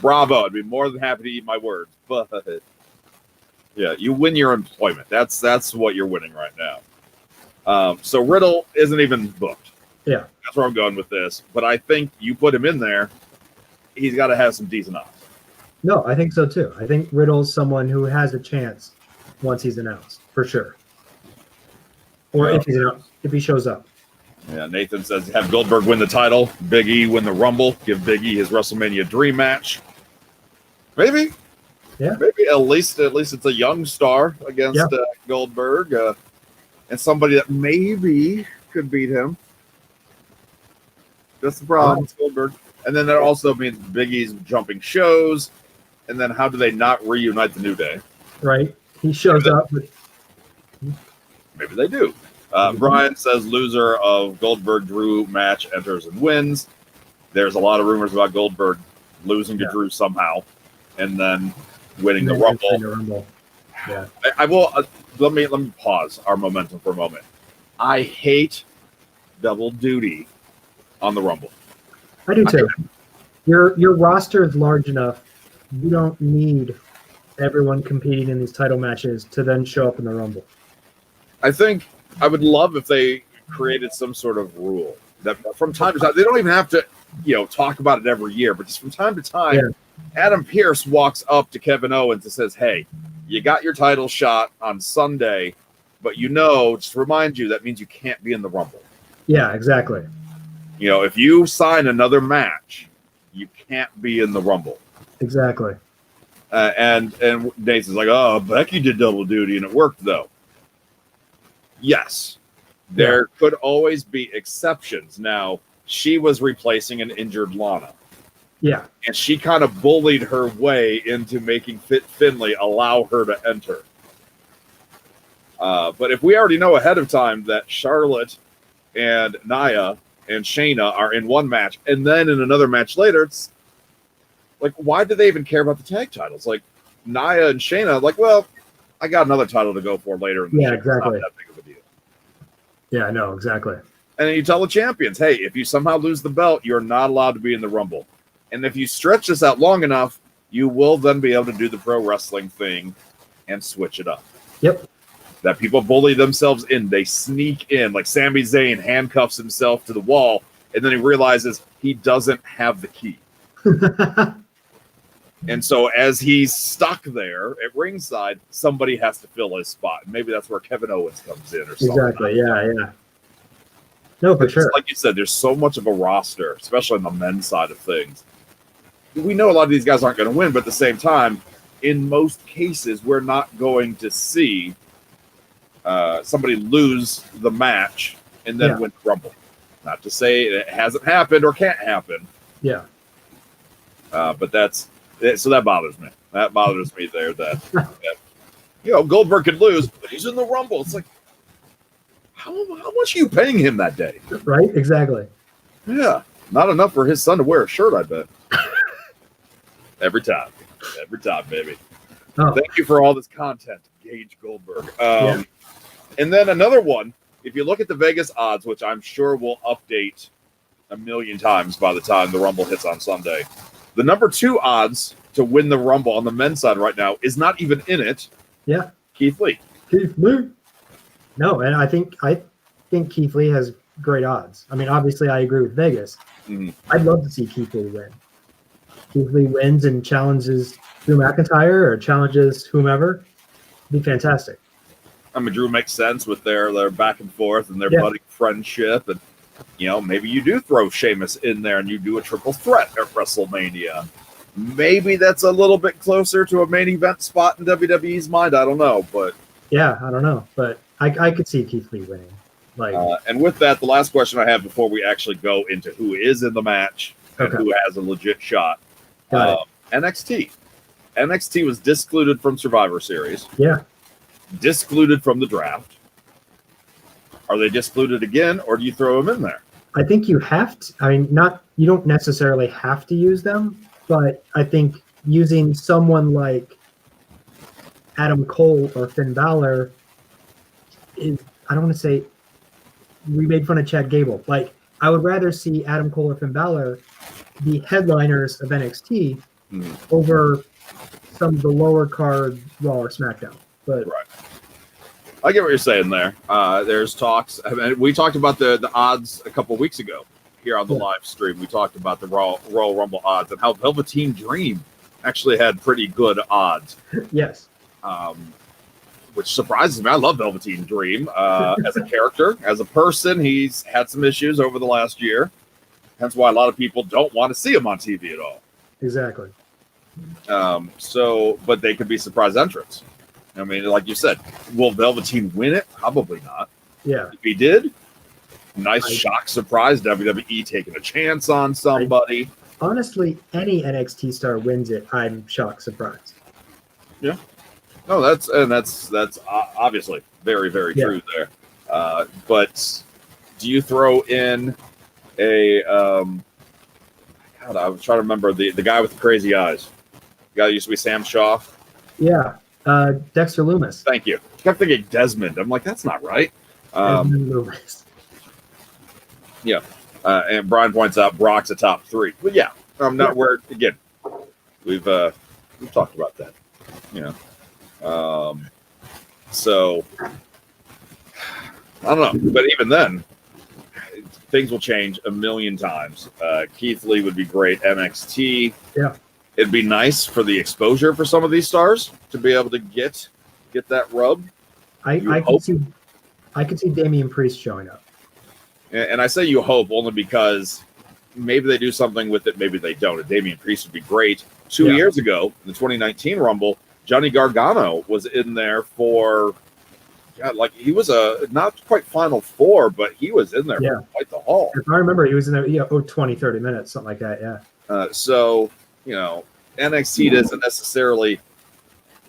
bravo. I'd be more than happy to eat my words. But yeah, you win your employment. That's what you're winning right now. So Riddle isn't even booked. Yeah. That's where I'm going with this. But I think you put him in there, he's got to have some decent odds. No, I think so too. I think Riddle's someone who has a chance once he's announced, for sure. Or if he shows up. Yeah, Nathan says have Goldberg win the title, Big E win the Rumble, give Big E his WrestleMania dream match. Maybe. Yeah. Maybe at least it's a young star against Goldberg, and somebody that maybe could beat him. That's the problem. It's Goldberg. And then that also means Big E's jumping shows. And then how do they not reunite the New Day? Right. He shows up. Maybe they do. Brian says loser of Goldberg-Drew match enters and wins. There's a lot of rumors about Goldberg losing to Drew somehow and then winning the Rumble. Yeah. I will let me pause our momentum for a moment. I hate double duty on the Rumble. I do too. Your roster is large enough. You don't need everyone competing in these title matches to then show up in the Rumble. I think I would love if they created some sort of rule that from time to time, they don't even have to, talk about it every year, but just from time to time, Adam Pearce walks up to Kevin Owens and says, "Hey, you got your title shot on Sunday, but just to remind you, that means you can't be in the Rumble." Yeah, exactly. If you sign another match, you can't be in the Rumble. Exactly. And Nathan's like, "Oh, Becky did double duty and it worked though." Yes, there could always be exceptions. Now, she was replacing an injured Lana. Yeah. And she kind of bullied her way into making Finlay allow her to enter. But if we already know ahead of time that Charlotte and Nia and Shayna are in one match, and then in another match later, it's like, why do they even care about the tag titles? Like, Nia and Shayna, like, well, I got another title to go for later in the show. Exactly. It's not that big of a deal. Yeah, I know, exactly. And then you tell the champions, hey, if you somehow lose the belt, you're not allowed to be in the Rumble. And if you stretch this out long enough, you will then be able to do the pro wrestling thing and switch it up. Yep. That people bully themselves in. They sneak in. Like Sami Zayn handcuffs himself to the wall, and then he realizes he doesn't have the key. And so as he's stuck there at ringside, somebody has to fill his spot. And maybe that's where Kevin Owens comes in or something. Exactly, yeah. No, for sure. Like you said, there's so much of a roster, especially on the men's side of things. We know a lot of these guys aren't going to win, but at the same time, in most cases, we're not going to see somebody lose the match and then win the Rumble. Not to say it hasn't happened or can't happen. Yeah. But so that bothers me. That bothers me there that Goldberg could lose, but he's in the Rumble. It's like, how much are you paying him that day? Right? Exactly. Yeah. Not enough for his son to wear a shirt, I bet. Every time, baby. Oh. Thank you for all this content, Gage Goldberg. And then another one, if you look at the Vegas odds, which I'm sure will update a million times by the time the Rumble hits on Sunday, the number 2 odds to win the Rumble on the men's side right now is not even in it. Yeah. Keith Lee. No, and I think Keith Lee has great odds. I mean, obviously, I agree with Vegas. Mm-hmm. I'd love to see Keith Lee win. Keith Lee wins and challenges Drew McIntyre or challenges whomever. It'd be fantastic. I mean, Drew makes sense with their back and forth and their budding friendship. And, maybe you do throw Sheamus in there and you do a triple threat at WrestleMania. Maybe that's a little bit closer to a main event spot in WWE's mind. I don't know, but... Yeah, I don't know. But I could see Keith Lee winning. And with that, the last question I have before we actually go into who is in the match and who has a legit shot. NXT. NXT was discluded from Survivor Series. Yeah. Discluded from the draft. Are they discluded again, or do you throw them in there? I think you have to. I mean, you don't necessarily have to use them, but I think using someone like Adam Cole or Finn Balor is, I don't want to say, we made fun of Chad Gable. Like, I would rather see Adam Cole or Finn Balor be headliners of NXT over some of the lower card Raw or SmackDown. But right. I get what you're saying there. There's talks. I mean, we talked about the odds a couple weeks ago here on the live stream. We talked about the Royal Rumble odds and how Velveteen Dream actually had pretty good odds. Yes. Which surprises me. I love Velveteen Dream as a character. As a person, he's had some issues over the last year. That's why a lot of people don't want to see him on TV at all. Exactly. But they could be surprise entrants. I mean, like you said, will Velveteen win it? Probably not. Yeah. If he did, nice shock surprise. WWE taking a chance on somebody. Honestly, any NXT star wins it, I'm shocked surprised. Yeah. No, that's obviously very, very true there. But do you throw in a God, I was trying to remember the guy with the crazy eyes. The guy that used to be Sam Shaw. Yeah, Dexter Loomis. Thank you. I kept thinking Desmond. I'm like, that's not right. Desmond Loomis. Yeah. And Brian points out Brock's a top 3. But yeah, I'm not where again. We've talked about that. You know. So I don't know, but even then, things will change a million times. Keith Lee would be great. NXT. Yeah. It'd be nice for the exposure for some of these stars to be able to get that rub. I could see Damian Priest showing up. And I say you hope only because maybe they do something with it, maybe they don't. And Damian Priest would be great. 2 years ago, in the 2019 Rumble, Johnny Gargano was in there for, he was a not quite Final Four, but he was in there for quite the haul. If I remember, he was in there 20, 30 minutes, something like that, yeah. So, NXT doesn't necessarily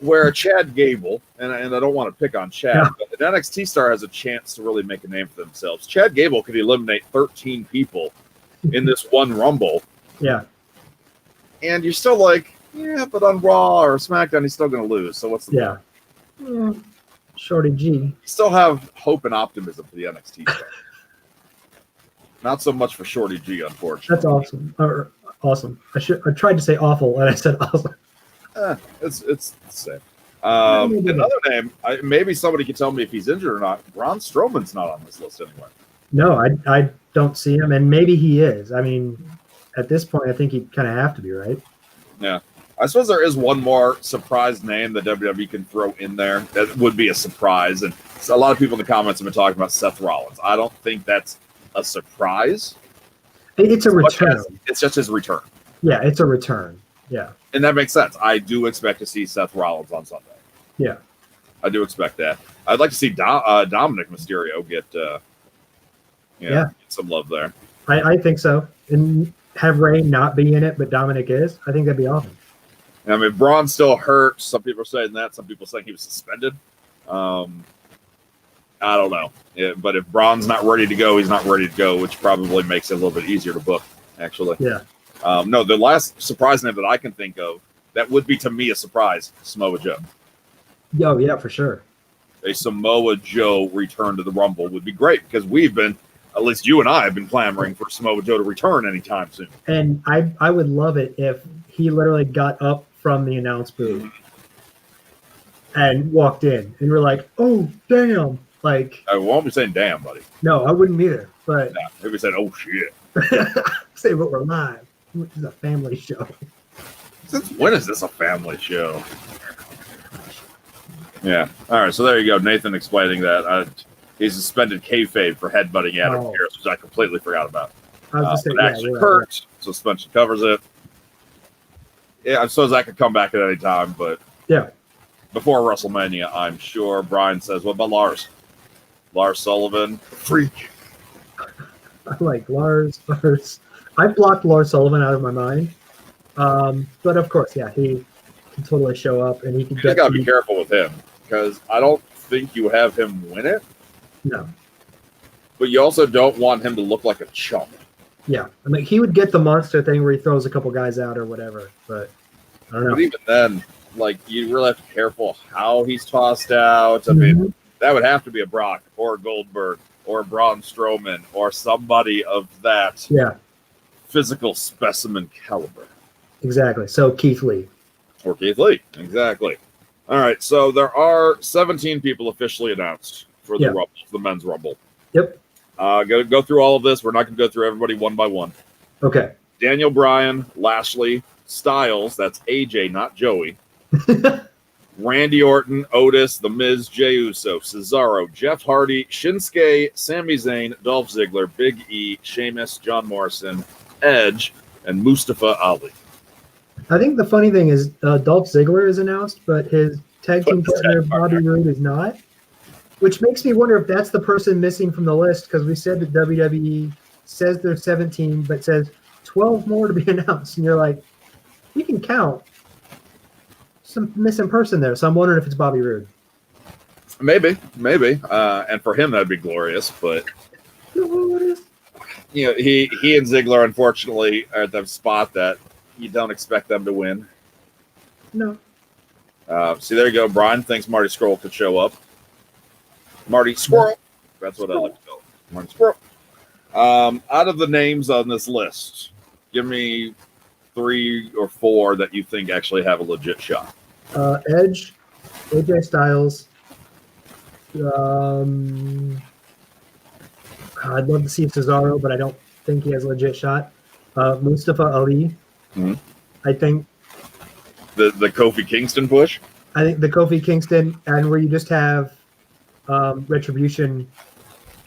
where Chad Gable, and I don't want to pick on Chad, but an NXT star has a chance to really make a name for themselves. Chad Gable could eliminate 13 people in this one Rumble. Yeah. And you're still like, yeah, but on Raw or SmackDown, he's still going to lose. So what's the point? Shorty G. You still have hope and optimism for the NXT star. Not so much for Shorty G, unfortunately. That's awesome. Awesome. I tried to say awful, and I said awesome. It's the same. Another name, maybe somebody can tell me if he's injured or not. Braun Strowman's not on this list anywhere. No, I don't see him, and maybe he is. I mean, at this point, I think he'd kind of have to be, right? Yeah. I suppose there is one more surprise name that WWE can throw in there that would be a surprise. And a lot of people in the comments have been talking about Seth Rollins. I don't think that's a surprise. It's a return. It's just his return. Yeah, it's a return. Yeah. And that makes sense. I do expect to see Seth Rollins on Sunday. Yeah. I do expect that. I'd like to see Dominic Mysterio get some love there. I think so. And have Ray not be in it, but Dominic is. I think that'd be awesome. I mean, Braun's still hurt. Some people are saying that. Some people saying he was suspended. I don't know. Yeah, but if Braun's not ready to go, he's not ready to go, which probably makes it a little bit easier to book, actually. Yeah. No, the last surprise name that I can think of that would be to me a surprise, Samoa Joe. Oh, yeah, for sure. A Samoa Joe return to the Rumble would be great because we've been, at least you and I have been clamoring for Samoa Joe to return anytime soon. And I would love it if he literally got up from the announce booth and walked in and we're like, oh, damn. Like, I won't be saying damn, buddy. No, I wouldn't either. But no, maybe said, oh, shit. Say, but we're live. This is a family show. Since when is this a family show? Yeah. All right. So there you go. Nathan explaining that. He suspended kayfabe for headbutting Adam Pearce, which I completely forgot about. I was just saying, actually hurt. Suspension covers it. Yeah, I suppose that could come back at any time, but yeah, before WrestleMania, I'm sure. Brian says, what about Lars? Lars Sullivan, freak. I like Lars. I blocked Lars Sullivan out of my mind. But of course, yeah, he can totally show up and he can You got to be careful with him because I don't think you have him win it. No. But you also don't want him to look like a chump. Yeah. I mean, he would get the monster thing where he throws a couple guys out or whatever. But I don't know. But even then, like, you really have to be careful how he's tossed out. I mean, that would have to be a Brock or a Goldberg or a Braun Strowman or somebody of that physical specimen caliber. Exactly. So Keith Lee. Or Keith Lee. Exactly. All right. So there are 17 people officially announced for the Rumble, the men's Rumble. Yep. Go through all of this. We're not going to go through everybody one by one. Okay. Daniel Bryan, Lashley, Styles. That's AJ, not Joey. Randy Orton, Otis, The Miz, Jey Uso, Cesaro, Jeff Hardy, Shinsuke, Sami Zayn, Dolph Ziggler, Big E, Sheamus, John Morrison, Edge, and Mustafa Ali. I think the funny thing is Dolph Ziggler is announced, but his tag team partner Bobby Roode is not, which makes me wonder if that's the person missing from the list because we said that WWE says there's 17, but says 12 more to be announced, and you're like, you can count. some missing person there, so I'm wondering if it's Bobby Roode. Maybe. And for him, that'd be glorious. But Glorious. you know, he and Ziggler, unfortunately, are at the spot that you don't expect them to win. No. See, there you go. Brian thinks Marty Scurll could show up. Marty Squirrel. That's what I like to call him. Marty Squirrel. Out of the names on this list, give me 3 or 4 that you think actually have a legit shot. Edge, AJ Styles. I'd love to see Cesaro, but I don't think he has a legit shot. Mustafa Ali. Mm-hmm. I think the Kofi Kingston push. I think the Kofi Kingston, and where you just have Retribution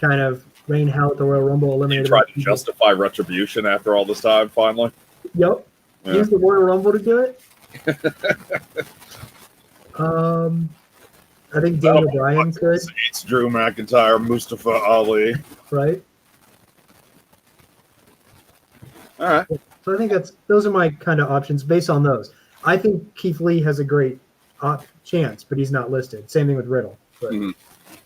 kind of reign hell at the Royal Rumble, You eliminated. tried to justify Retribution after all this time, finally. Yep. Yeah. Use the Royal Rumble to do it. I think Daniel Bryan could. It's Drew McIntyre, Mustafa Ali. Right. All right. So I think those are my kind of options based on those. I think Keith Lee has a great chance, but he's not listed. Same thing with Riddle. But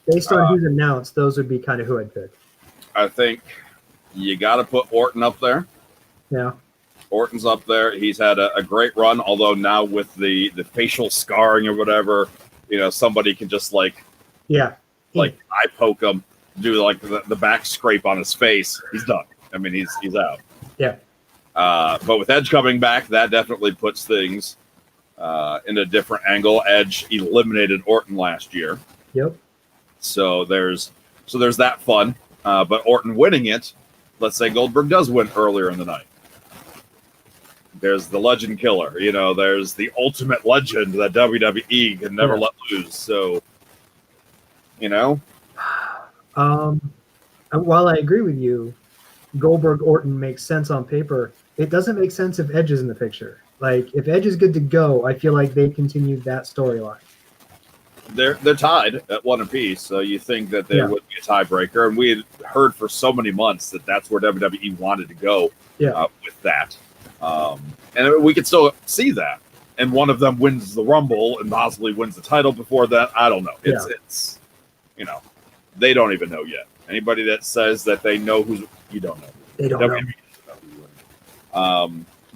based on who's announced, those would be kind of who I'd pick. I think you got to put Orton up there. Yeah. Orton's up there. He's had a great run, although now with the facial scarring or whatever, you know, somebody can just eye poke him, do like the back scrape on his face. He's done. I mean, he's out. Yeah. But with Edge coming back, that definitely puts things in a different angle. Edge eliminated Orton last year. Yep. So there's that fun. But Orton winning it, let's say Goldberg does win earlier in the night. There's the legend killer, you know, there's the ultimate legend that WWE can never let lose. So, you know. While I agree with you, Goldberg Orton makes sense on paper. It doesn't make sense if Edge is in the picture. Like, if Edge is good to go, I feel like they continued that storyline. They're tied at 1 apiece, so you think that there would be a tiebreaker. And we had heard for so many months that that's where WWE wanted to go with that. And we could still see that. And one of them wins the Rumble and possibly wins the title before that. I don't know. It's you know, they don't even know yet. Anybody that says that they know you don't know. They don't know.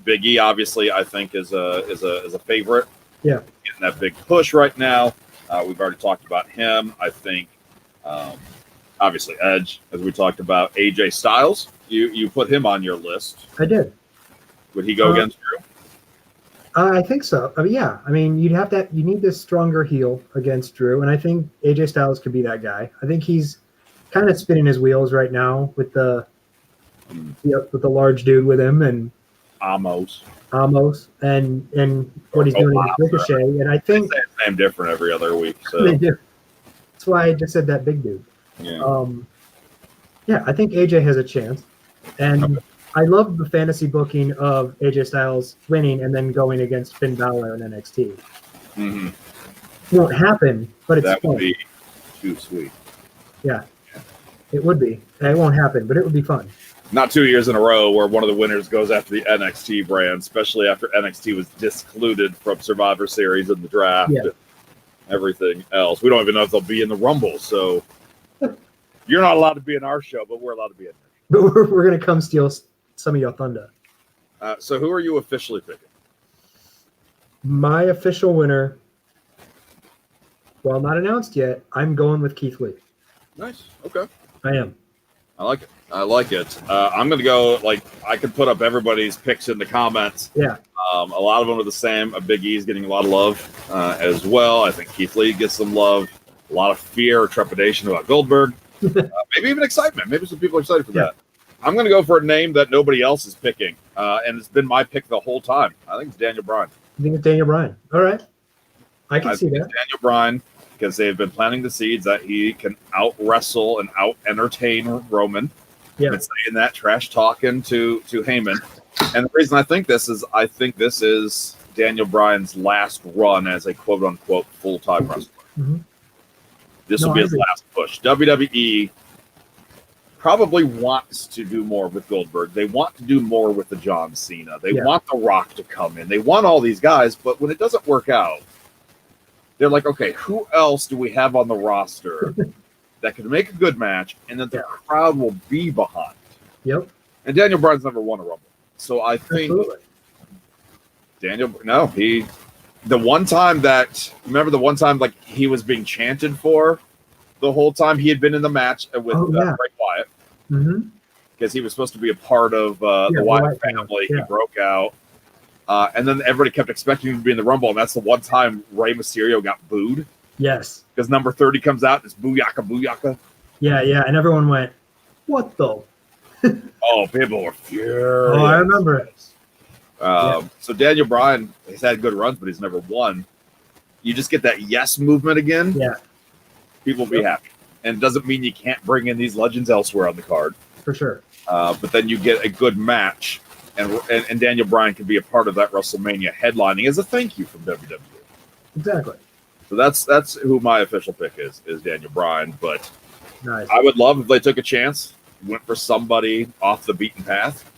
Big E, obviously, I think is a favorite. Yeah. Getting that big push right now. We've already talked about him. I think, obviously, Edge, as we talked about. AJ Styles, you put him on your list. I did. Would he go against Drew? I think so. Yeah. I mean, you need this stronger heel against Drew, and I think AJ Styles could be that guy. I think he's kind of spinning his wheels right now with the large dude with him and Amos and what he's doing against Ricochet. And I think they say his name different every other week. So they do. That's why I just said that big dude. Yeah. I think AJ has a chance, and I love the fantasy booking of AJ Styles winning and then going against Finn Balor in NXT. Mm-hmm. It won't happen, but it's that fun. would be too sweet. Yeah, it would be. It won't happen, but it would be fun. Not 2 years in a row where one of the winners goes after the NXT brand, especially after NXT was discluded from Survivor Series and the draft and everything else. We don't even know if they'll be in the Rumble, so you're not allowed to be in our show, but we're allowed to be in there. But we're going to come steal some of your thunder. So who are you officially picking? My official winner, well, not announced yet, I'm going with Keith Lee. Nice. Okay. I am. I like it. I'm going to go, I could put up everybody's picks in the comments. Yeah. A lot of them are the same. Big E's getting a lot of love as well. I think Keith Lee gets some love. A lot of fear or trepidation about Goldberg. Maybe even excitement. Maybe some people are excited for that. I'm going to go for a name that nobody else is picking, and it's been my pick the whole time. I think it's Daniel Bryan. You think it's Daniel Bryan? All right. I can see that. Daniel Bryan, because they've been planting the seeds that he can out-wrestle and out-entertain Roman. Yeah. Been saying that, trash talking to Heyman. And the reason I think this is Daniel Bryan's last run as a quote-unquote full-time wrestler. Mm-hmm. This will be his last push. WWE probably wants to do more with Goldberg. They want to do more with the John Cena. They want The Rock to come in. They want all these guys, but when it doesn't work out, they're like, okay, who else do we have on the roster that could make a good match and that the crowd will be behind? Yep. And Daniel Bryan's never won a Rumble. So I think Absolutely. the one time like he was being chanted for the whole time he had been in the match with Bray Wyatt. Mm-hmm. Because he was supposed to be a part of the Wyatt family. Yeah. He broke out. And then everybody kept expecting him to be in the Rumble, and that's the one time Rey Mysterio got booed. Yes. Because number 30 comes out, and it's booyaka, booyaka. Yeah, and everyone went, what the? Oh, people were furious. Oh, I remember it. So Daniel Bryan has had good runs, but he's never won. You just get that yes movement again. Yeah. People will be happy. And it doesn't mean you can't bring in these legends elsewhere on the card. For sure. But then you get a good match, and Daniel Bryan can be a part of that WrestleMania headlining as a thank you from WWE. Exactly. So that's who my official pick is Daniel Bryan. But nice. I would love if they took a chance, went for somebody off the beaten path.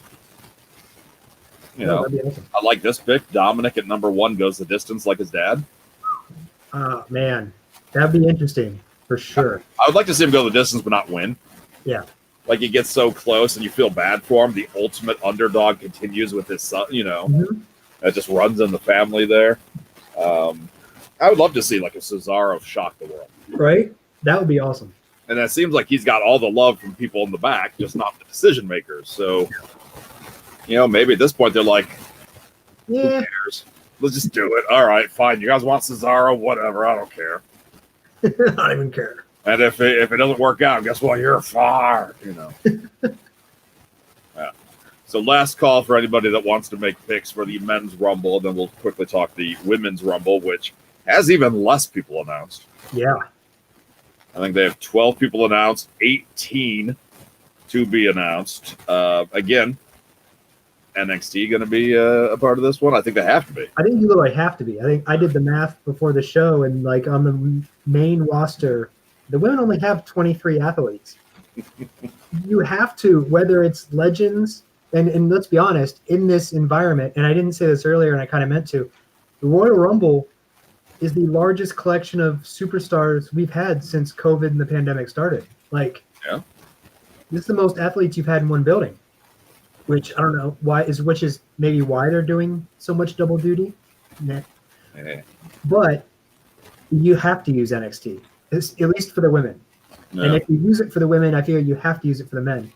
That'd be awesome. I like this pick. Dominic at number 1 goes the distance like his dad. Oh, man. That'd be interesting for sure. I would like to see him go the distance but not win. Yeah. Like he gets so close and you feel bad for him. The ultimate underdog continues with his son, It just runs in the family there. I would love to see like a Cesaro shock the world. Right? That would be awesome. And it seems like he's got all the love from people in the back, just not the decision makers. So, maybe at this point they're like, who cares? Let's just do it. All right, fine. You guys want Cesaro? Whatever. I don't care. I don't even care. And if it doesn't work out, guess what? You're fired. Yeah. So last call for anybody that wants to make picks for the men's Rumble. Then we'll quickly talk the women's Rumble, which has even less people announced. Yeah. I think they have 12 people announced, 18 to be announced. Again, NXT going to be a part of this one? I think they have to be. I think you literally have to be. I think I did the math before the show, and like on the main roster, the women only have 23 athletes. You have to, whether it's legends, and let's be honest, in this environment, and I didn't say this earlier, and I kind of meant to, the Royal Rumble is the largest collection of superstars we've had since COVID and the pandemic started. Like, yeah, this is the most athletes you've had in one building, which I don't know which is maybe why they're doing so much double duty. Nah. Yeah. But you have to use NXT, at least for the women. Yeah. And if you use it for the women, I feel you have to use it for the men.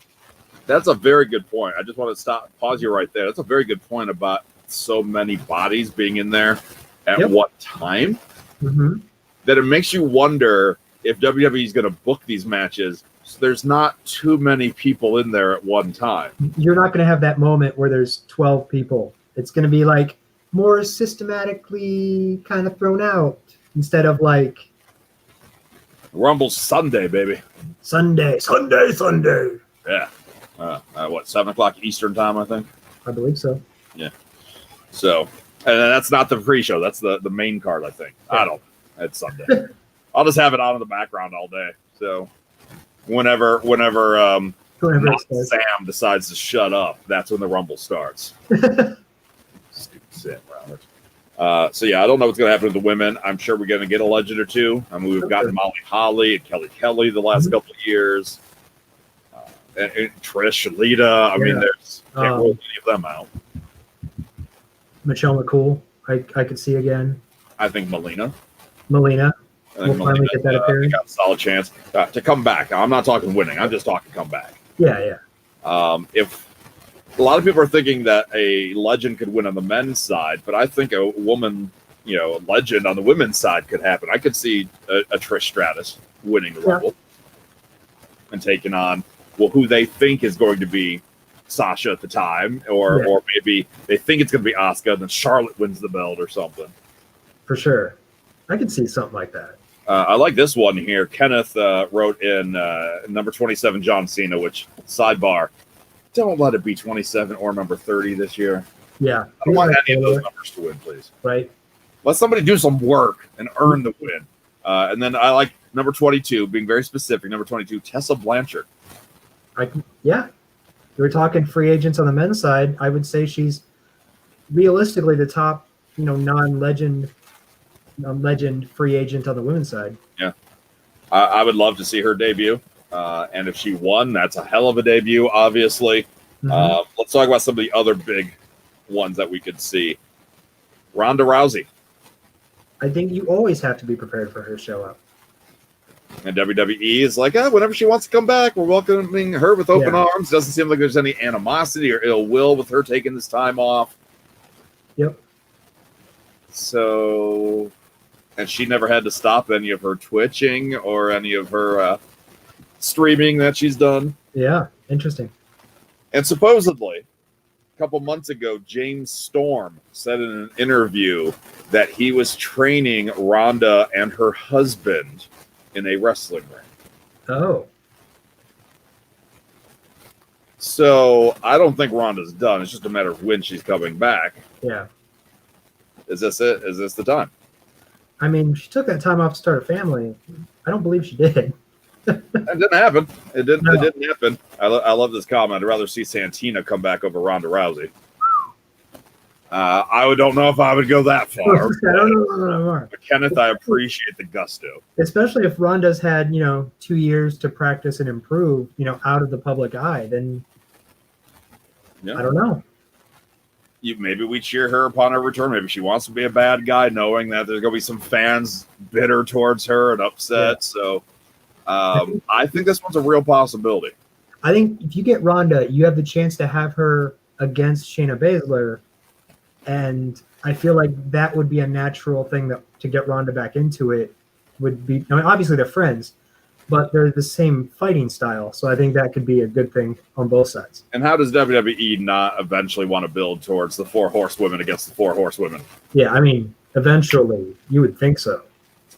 That's a very good point. I just want to pause you right there. That's a very good point about so many bodies being in there at what time. Mm-hmm. That it makes you wonder if WWE is going to book these matches so there's not too many people in there at one time. You're not going to have that moment where there's 12 people. It's going to be like more systematically kind of thrown out instead of like Rumble's Sunday, baby. Sunday. Yeah. 7 o'clock Eastern time, I think. I believe so. Yeah. So, and that's not the pre-show. That's the main card, I think. Yeah. I don't know. It's Sunday. I'll just have it on in the background all day. So, whenever Sam decides to shut up, that's when the Rumble starts. Stupid Sam Roberts. So, yeah, I don't know what's going to happen to the women. I'm sure we're going to get a legend or two. I mean, we've gotten Molly Holly and Kelly the last couple of years. And Trish and Lita. I mean, there's can't rule any of them out. Michelle McCool, I could see again. I think Melina. We'll finally get that appearance. Got a solid chance to come back. I'm not talking winning. I'm just talking come back. Yeah. If a lot of people are thinking that a legend could win on the men's side, but I think a woman, a legend on the women's side could happen. I could see a Trish Stratus winning the Rumble and taking on who they think is going to be Sasha at the time, or maybe they think it's going to be Asuka, and then Charlotte wins the belt or something. For sure. I could see something like that. I like this one here. Kenneth wrote in number 27, John Cena, which, sidebar, don't let it be 27 or number 30 this year. Yeah. I don't want any of those numbers to win, please. Right. Let somebody do some work and earn the win. And then I like number 22, being very specific, number 22, Tessa Blanchard. We're talking free agents on the men's side. I would say she's realistically the top, non-legend legend free agent on the women's side. Yeah. I would love to see her debut. And if she won, that's a hell of a debut, obviously. Mhm. Let's talk about some of the other big ones that we could see. Ronda Rousey. I think you always have to be prepared for her to show up. And WWE is like, whenever she wants to come back, we're welcoming her with open arms. Doesn't seem like there's any animosity or ill will with her taking this time off. Yep. So, and she never had to stop any of her twitching or any of her streaming that she's done. Yeah, interesting. And supposedly, a couple months ago, James Storm said in an interview that he was training Ronda and her husband in a wrestling ring. Oh. So I don't think Ronda's done. It's just a matter of when she's coming back. Yeah. Is this it? Is this the time? I mean, she took that time off to start a family. I don't believe she did. It didn't happen. It didn't. No. It didn't happen. I love this comment. I'd rather see Santina come back over Ronda Rousey. I don't know if I would go that far. I don't know. But Kenneth, I appreciate the gusto. Especially if Ronda's had, 2 years to practice and improve, out of the public eye, then Yeah. I don't know. Maybe we cheer her upon her return. Maybe she wants to be a bad guy, knowing that there's going to be some fans bitter towards her and upset. Yeah. So I think this one's a real possibility. I think if you get Ronda, you have the chance to have her against Shayna Baszler, and I feel like that would be a natural thing to get Ronda back into it. Would be, obviously they're friends, but they're the same fighting style, so I think that could be a good thing on both sides. And how does WWE not eventually want to build towards the 4 horsewomen against the 4 horsewomen? Yeah, I mean, eventually you would think so.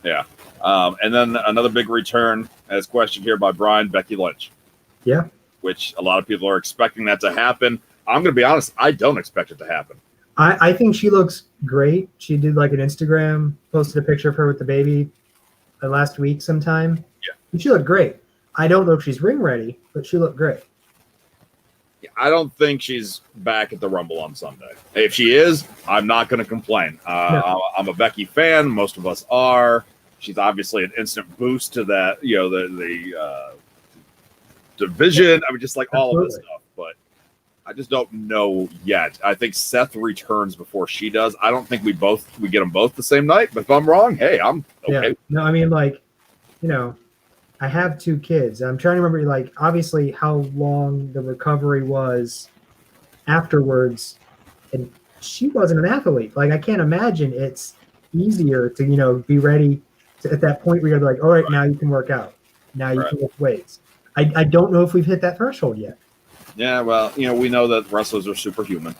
Yeah. And then another big return, as questioned here by Brian, Becky Lynch. Yeah. Which a lot of people are expecting that to happen. I'm going to be honest, I don't expect it to happen. I think she looks great. She did like an Instagram, posted a picture of her with the baby last week sometime. Yeah. And she looked great. I don't know if she's ring ready, but she looked great. I don't think she's back at the Rumble on Sunday. If she is, I'm not going to complain. No. I'm a Becky fan. Most of us are. She's obviously an instant boost to that, the division. I mean, just like all of this stuff. But I just don't know yet. I think Seth returns before she does. I don't think we get them both the same night. But if I'm wrong, hey, I'm okay. Yeah. No, I mean, I have 2 kids. I'm trying to remember, obviously how long the recovery was afterwards. And she wasn't an athlete. I can't imagine it's easier to, be ready at that point where you're like, all right, now you can work out. Now you can lift weights. I don't know if we've hit that threshold yet. Yeah, well, we know that wrestlers are superhuman.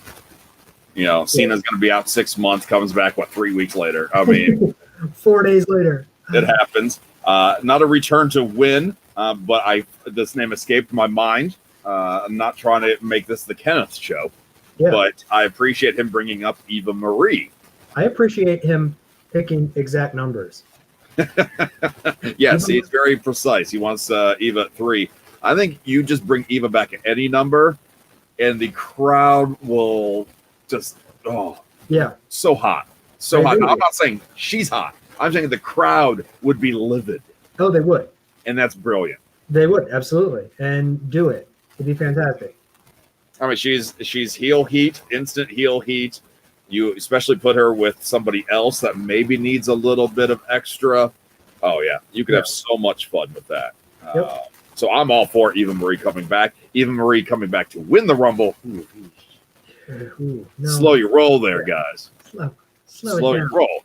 Cena's going to be out 6 months, comes back, 3 weeks later? I mean, 4 days later. It happens. Not a return to win, but this name escaped my mind. I'm not trying to make this the Kenneth show, but I appreciate him bringing up Eva Marie. I appreciate him picking exact numbers. Yes, he's very precise. He wants Eva at 3. I think you just bring Eva back at any number, and the crowd will just so hot, so hot. I'm not saying she's hot. I'm saying the crowd would be livid. Oh, they would, and that's brilliant. They would absolutely, and do it. It'd be fantastic. I mean, she's heel heat, instant heel heat. You especially put her with somebody else that maybe needs a little bit of extra. Oh yeah, you could have so much fun with that. So I'm all for Eva Marie coming back. Eva Marie coming back to win the Rumble. No. Slow your roll there, guys. Slow your roll.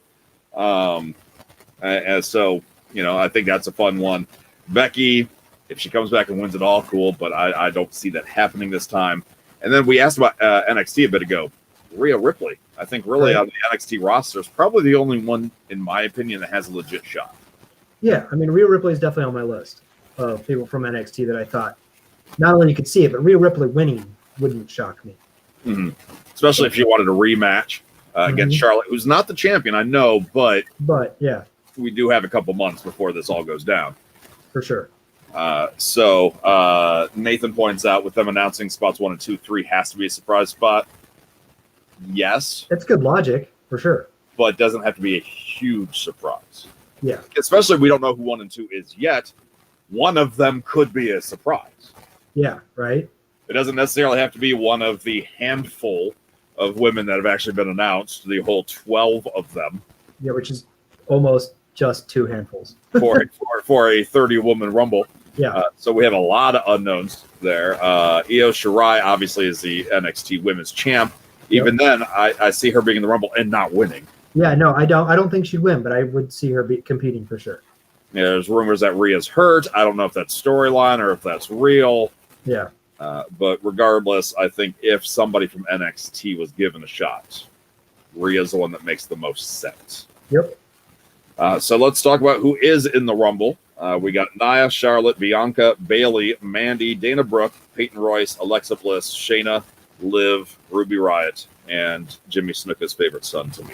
And so, I think that's a fun one. Becky, if she comes back and wins it all, cool. But I don't see that happening this time. And then we asked about NXT a bit ago. Rhea Ripley. I think really on the NXT roster is probably the only one, in my opinion, that has a legit shot. Yeah, I mean, Rhea Ripley is definitely on my list of people from NXT that I thought not only you could see it, but Rhea Ripley winning wouldn't shock me. Mm-hmm. Especially if she wanted a rematch against Charlotte, who's not the champion, I know, but yeah, we do have a couple months before this all goes down. For sure. So Nathan points out with them announcing spots 1 and 2, 3 has to be a surprise spot. Yes. It's good logic, for sure. but doesn't have to be a huge surprise. Yeah. Especially we don't know who 1 and 2 is yet. One of them could be a surprise. Yeah, right. It doesn't necessarily have to be one of the handful of women that have actually been announced, the whole 12 of them. Yeah, which is almost just 2 handfuls. for a 30-woman Rumble. Yeah. So we have a lot of unknowns there. Io Shirai obviously is the NXT Women's Champ. Even then, I see her being in the Rumble and not winning. Yeah, no, I don't think she'd win, but I would see her competing for sure. Yeah, there's rumors that Rhea's hurt. I don't know if that's storyline or if that's real. Yeah. But regardless, I think if somebody from NXT was given a shot, Rhea's the one that makes the most sense. Yep. So let's talk about who is in the Rumble. We got Nia, Charlotte, Bianca, Bayley, Mandy, Dana Brooke, Peyton Royce, Alexa Bliss, Shayna, Liv, Ruby Riott, and Jimmy Snuka's favorite son to me.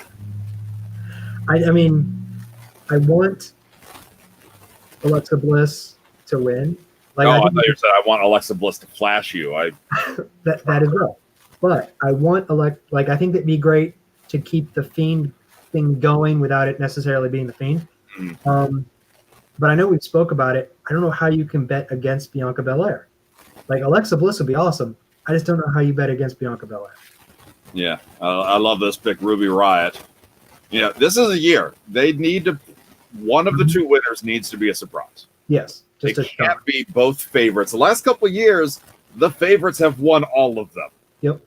I mean, I want Alexa Bliss to win. Like, I thought you said I want Alexa Bliss to flash you. that as well. But I want I think it'd be great to keep the Fiend thing going without it necessarily being the Fiend. Mm-hmm. But I know we spoke about it. I don't know how you can bet against Bianca Belair. Like, Alexa Bliss would be awesome. I just don't know how you bet against Bianca Belair. Yeah, I love this pick, Ruby Riott. Yeah, this is a year. They need to. One of the 2 winners needs to be a surprise. Yes. They can't be both favorites. The last couple of years, the favorites have won all of them. Yep.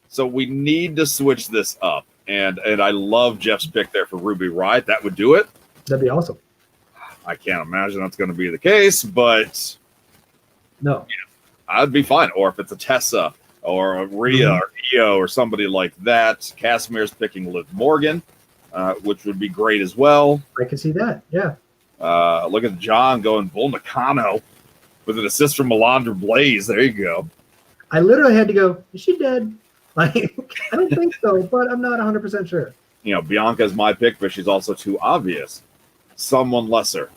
So we need to switch this up. And I love Jeff's pick there for Ruby Riott. That would do it. That'd be awesome. I can't imagine that's going to be the case, but no, I'd be fine. Or if it's a Tessa or a Rhea or Io or somebody like that. Casimir's picking Liv Morgan, which would be great as well. I can see that. Yeah. Look at John going Bull Nakano with an assist from Melandra Blaze. There you go. I literally had to go, is she dead? Like, I don't think so, but I'm not 100% sure. You know, Bianca's my pick, but she's also too obvious. Someone lesser.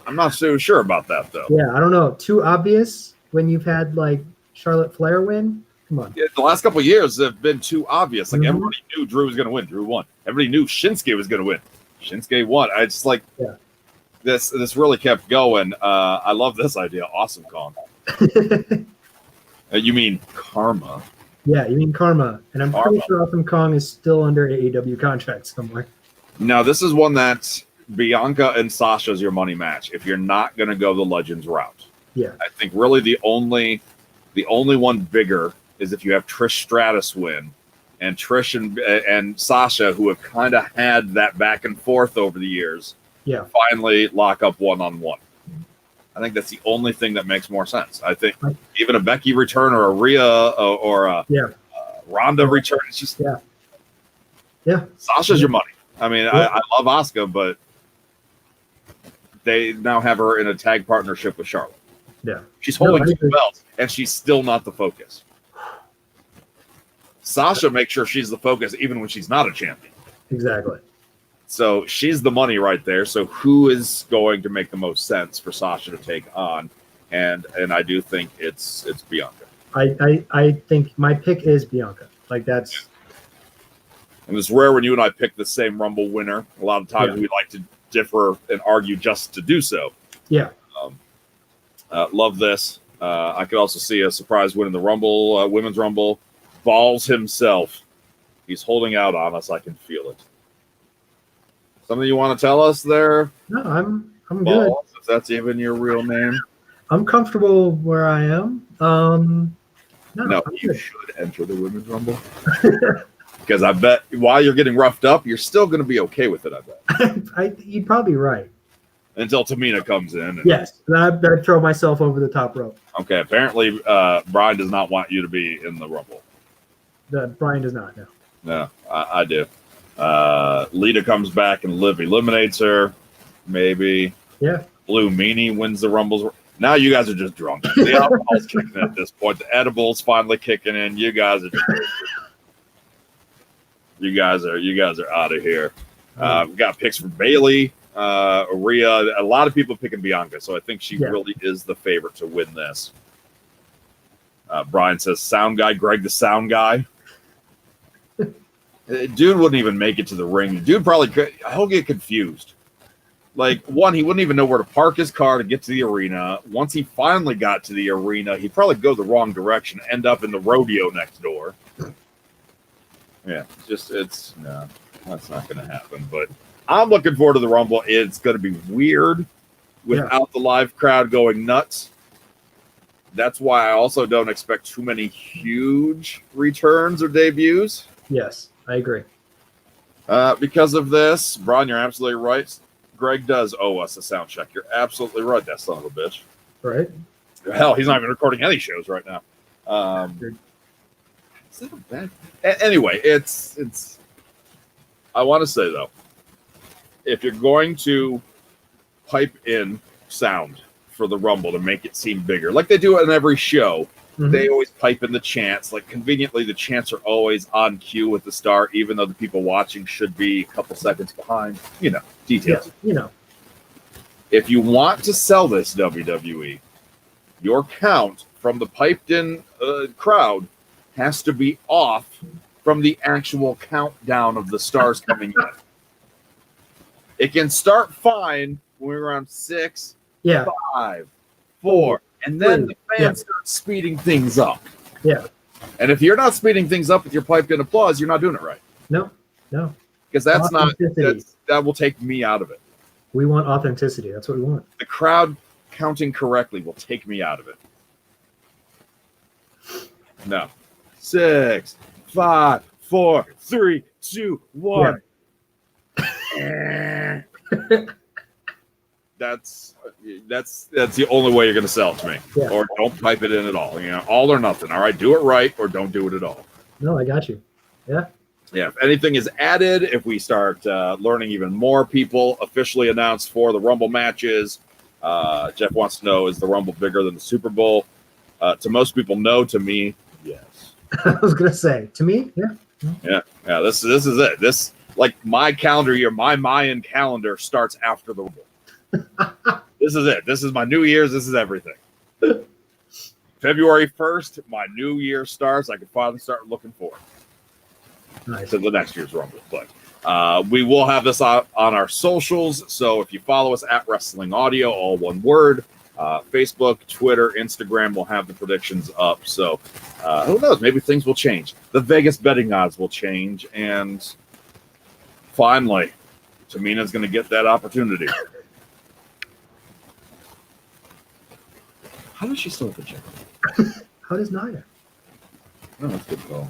I'm not so sure about that, though. Yeah, I don't know. Too obvious when you've had, like, Charlotte Flair win? Come on. Yeah, the last couple of years have been too obvious. Like, everybody knew Drew was going to win. Drew won. Everybody knew Shinsuke was going to win. Shinsuke won. I just, like, this really kept going. I love this idea. Awesome Kong. You mean Karma. Yeah, you mean Karma. And I'm pretty sure Awesome Kong is still under AEW contract somewhere. Now, this is one that Bianca and Sasha's your money match if you're not going to go the Legends route. Yeah. I think really the only one bigger is if you have Trish Stratus win, and Trish and Sasha, who have kind of had that back and forth over the years, finally lock up one-on-one. I think that's the only thing that makes more sense. I think even a Becky return or a Rhea or a Ronda return, it's just Sasha's your money. I mean, I love Asuka, but they now have her in a tag partnership with Charlotte. Yeah, she's holding 2 belts, and she's still not the focus. Sasha makes sure she's the focus even when she's not a champion. Exactly. So she's the money right there. So who is going to make the most sense for Sasha to take on? And I do think it's Bianca. I think my pick is Bianca. Like, that's. And it's rare when you and I pick the same Rumble winner. A lot of times we like to differ and argue just to do so. Yeah. Love this. I could also see a surprise win in the Rumble, Women's Rumble. Ballz himself. He's holding out on us. I can feel it. Something you want to tell us there? No, I'm Ballz, good. If that's even your real name. I'm comfortable where I am. No, you should enter the Women's Rumble. Because I bet while you're getting roughed up, you're still going to be okay with it, I bet. You're probably right. Until Tamina comes in. Yes, I'd throw myself over the top rope. Okay, apparently Brian does not want you to be in the Rumble. Brian does not, no. No, I do. Lita comes back and Liv eliminates her. Maybe. Yeah. Blue Meanie wins the Rumbles. Now you guys are just drunk. The alcohol's kicking in at this point. The edibles finally kicking in. You guys are out of here. We got picks for Bayley, Rhea. A lot of people picking Bianca, so I think she really is the favorite to win this. Brian says, "Sound guy, Greg, the sound guy." Dude wouldn't even make it to the ring. Dude probably could. He'll get confused. Like, one, he wouldn't even know where to park his car to get to the arena. Once he finally got to the arena, he'd probably go the wrong direction, end up in the rodeo next door. Yeah, no, that's not going to happen. But I'm looking forward to the Rumble. It's going to be weird without the live crowd going nuts. That's why I also don't expect too many huge returns or debuts. Yes, I agree. Because of this, Braun, you're absolutely right. Greg does owe us a sound check. You're absolutely right, that son of a bitch. Right? Hell, he's not even recording any shows right now. Is that a bad? Anyway, it's. I want to say though, if you're going to pipe in sound for the Rumble to make it seem bigger, like they do on every show, they always pipe in the chants. Like conveniently, the chants are always on cue with the star, even though the people watching should be a couple seconds behind. You know, details. Yeah, you know. If you want to sell this WWE, your count from the piped-in crowd has to be off from the actual countdown of the stars coming in. It can start fine when we're around 6, 5, 4, and then the fans start speeding things up. Yeah. And if you're not speeding things up with your piped-in applause, you're not doing it right. No. Because that will take me out of it. We want authenticity. That's what we want. The crowd counting correctly will take me out of it. No. 6, 5, 4, 3, 2, 1. Yeah. That's the only way you're going to sell it to me. Yeah. Or don't pipe it in at all. You know, all or nothing. All right, do it right or don't do it at all. No, I got you. Yeah. Yeah. If anything is added, if we start learning even more people officially announced for the Rumble matches, Jeff wants to know: is the Rumble bigger than the Super Bowl? To most people, no. To me, yes. I was gonna say, to me, yeah. This is it. This, like, my calendar year, my Mayan calendar starts after the Rumble. This is it. This is my New Year's. This is everything. February 1st, my New Year starts. I can finally start looking forward to the next year's Rumble. But we will have this on our socials. So if you follow us at Wrestling Audio, all one word, Facebook, Twitter, Instagram will have the predictions up. So who knows? Maybe things will change. The Vegas betting odds will change. And finally, Tamina's going to get that opportunity. How does she still have the gym? How does Naya? No, that's good call.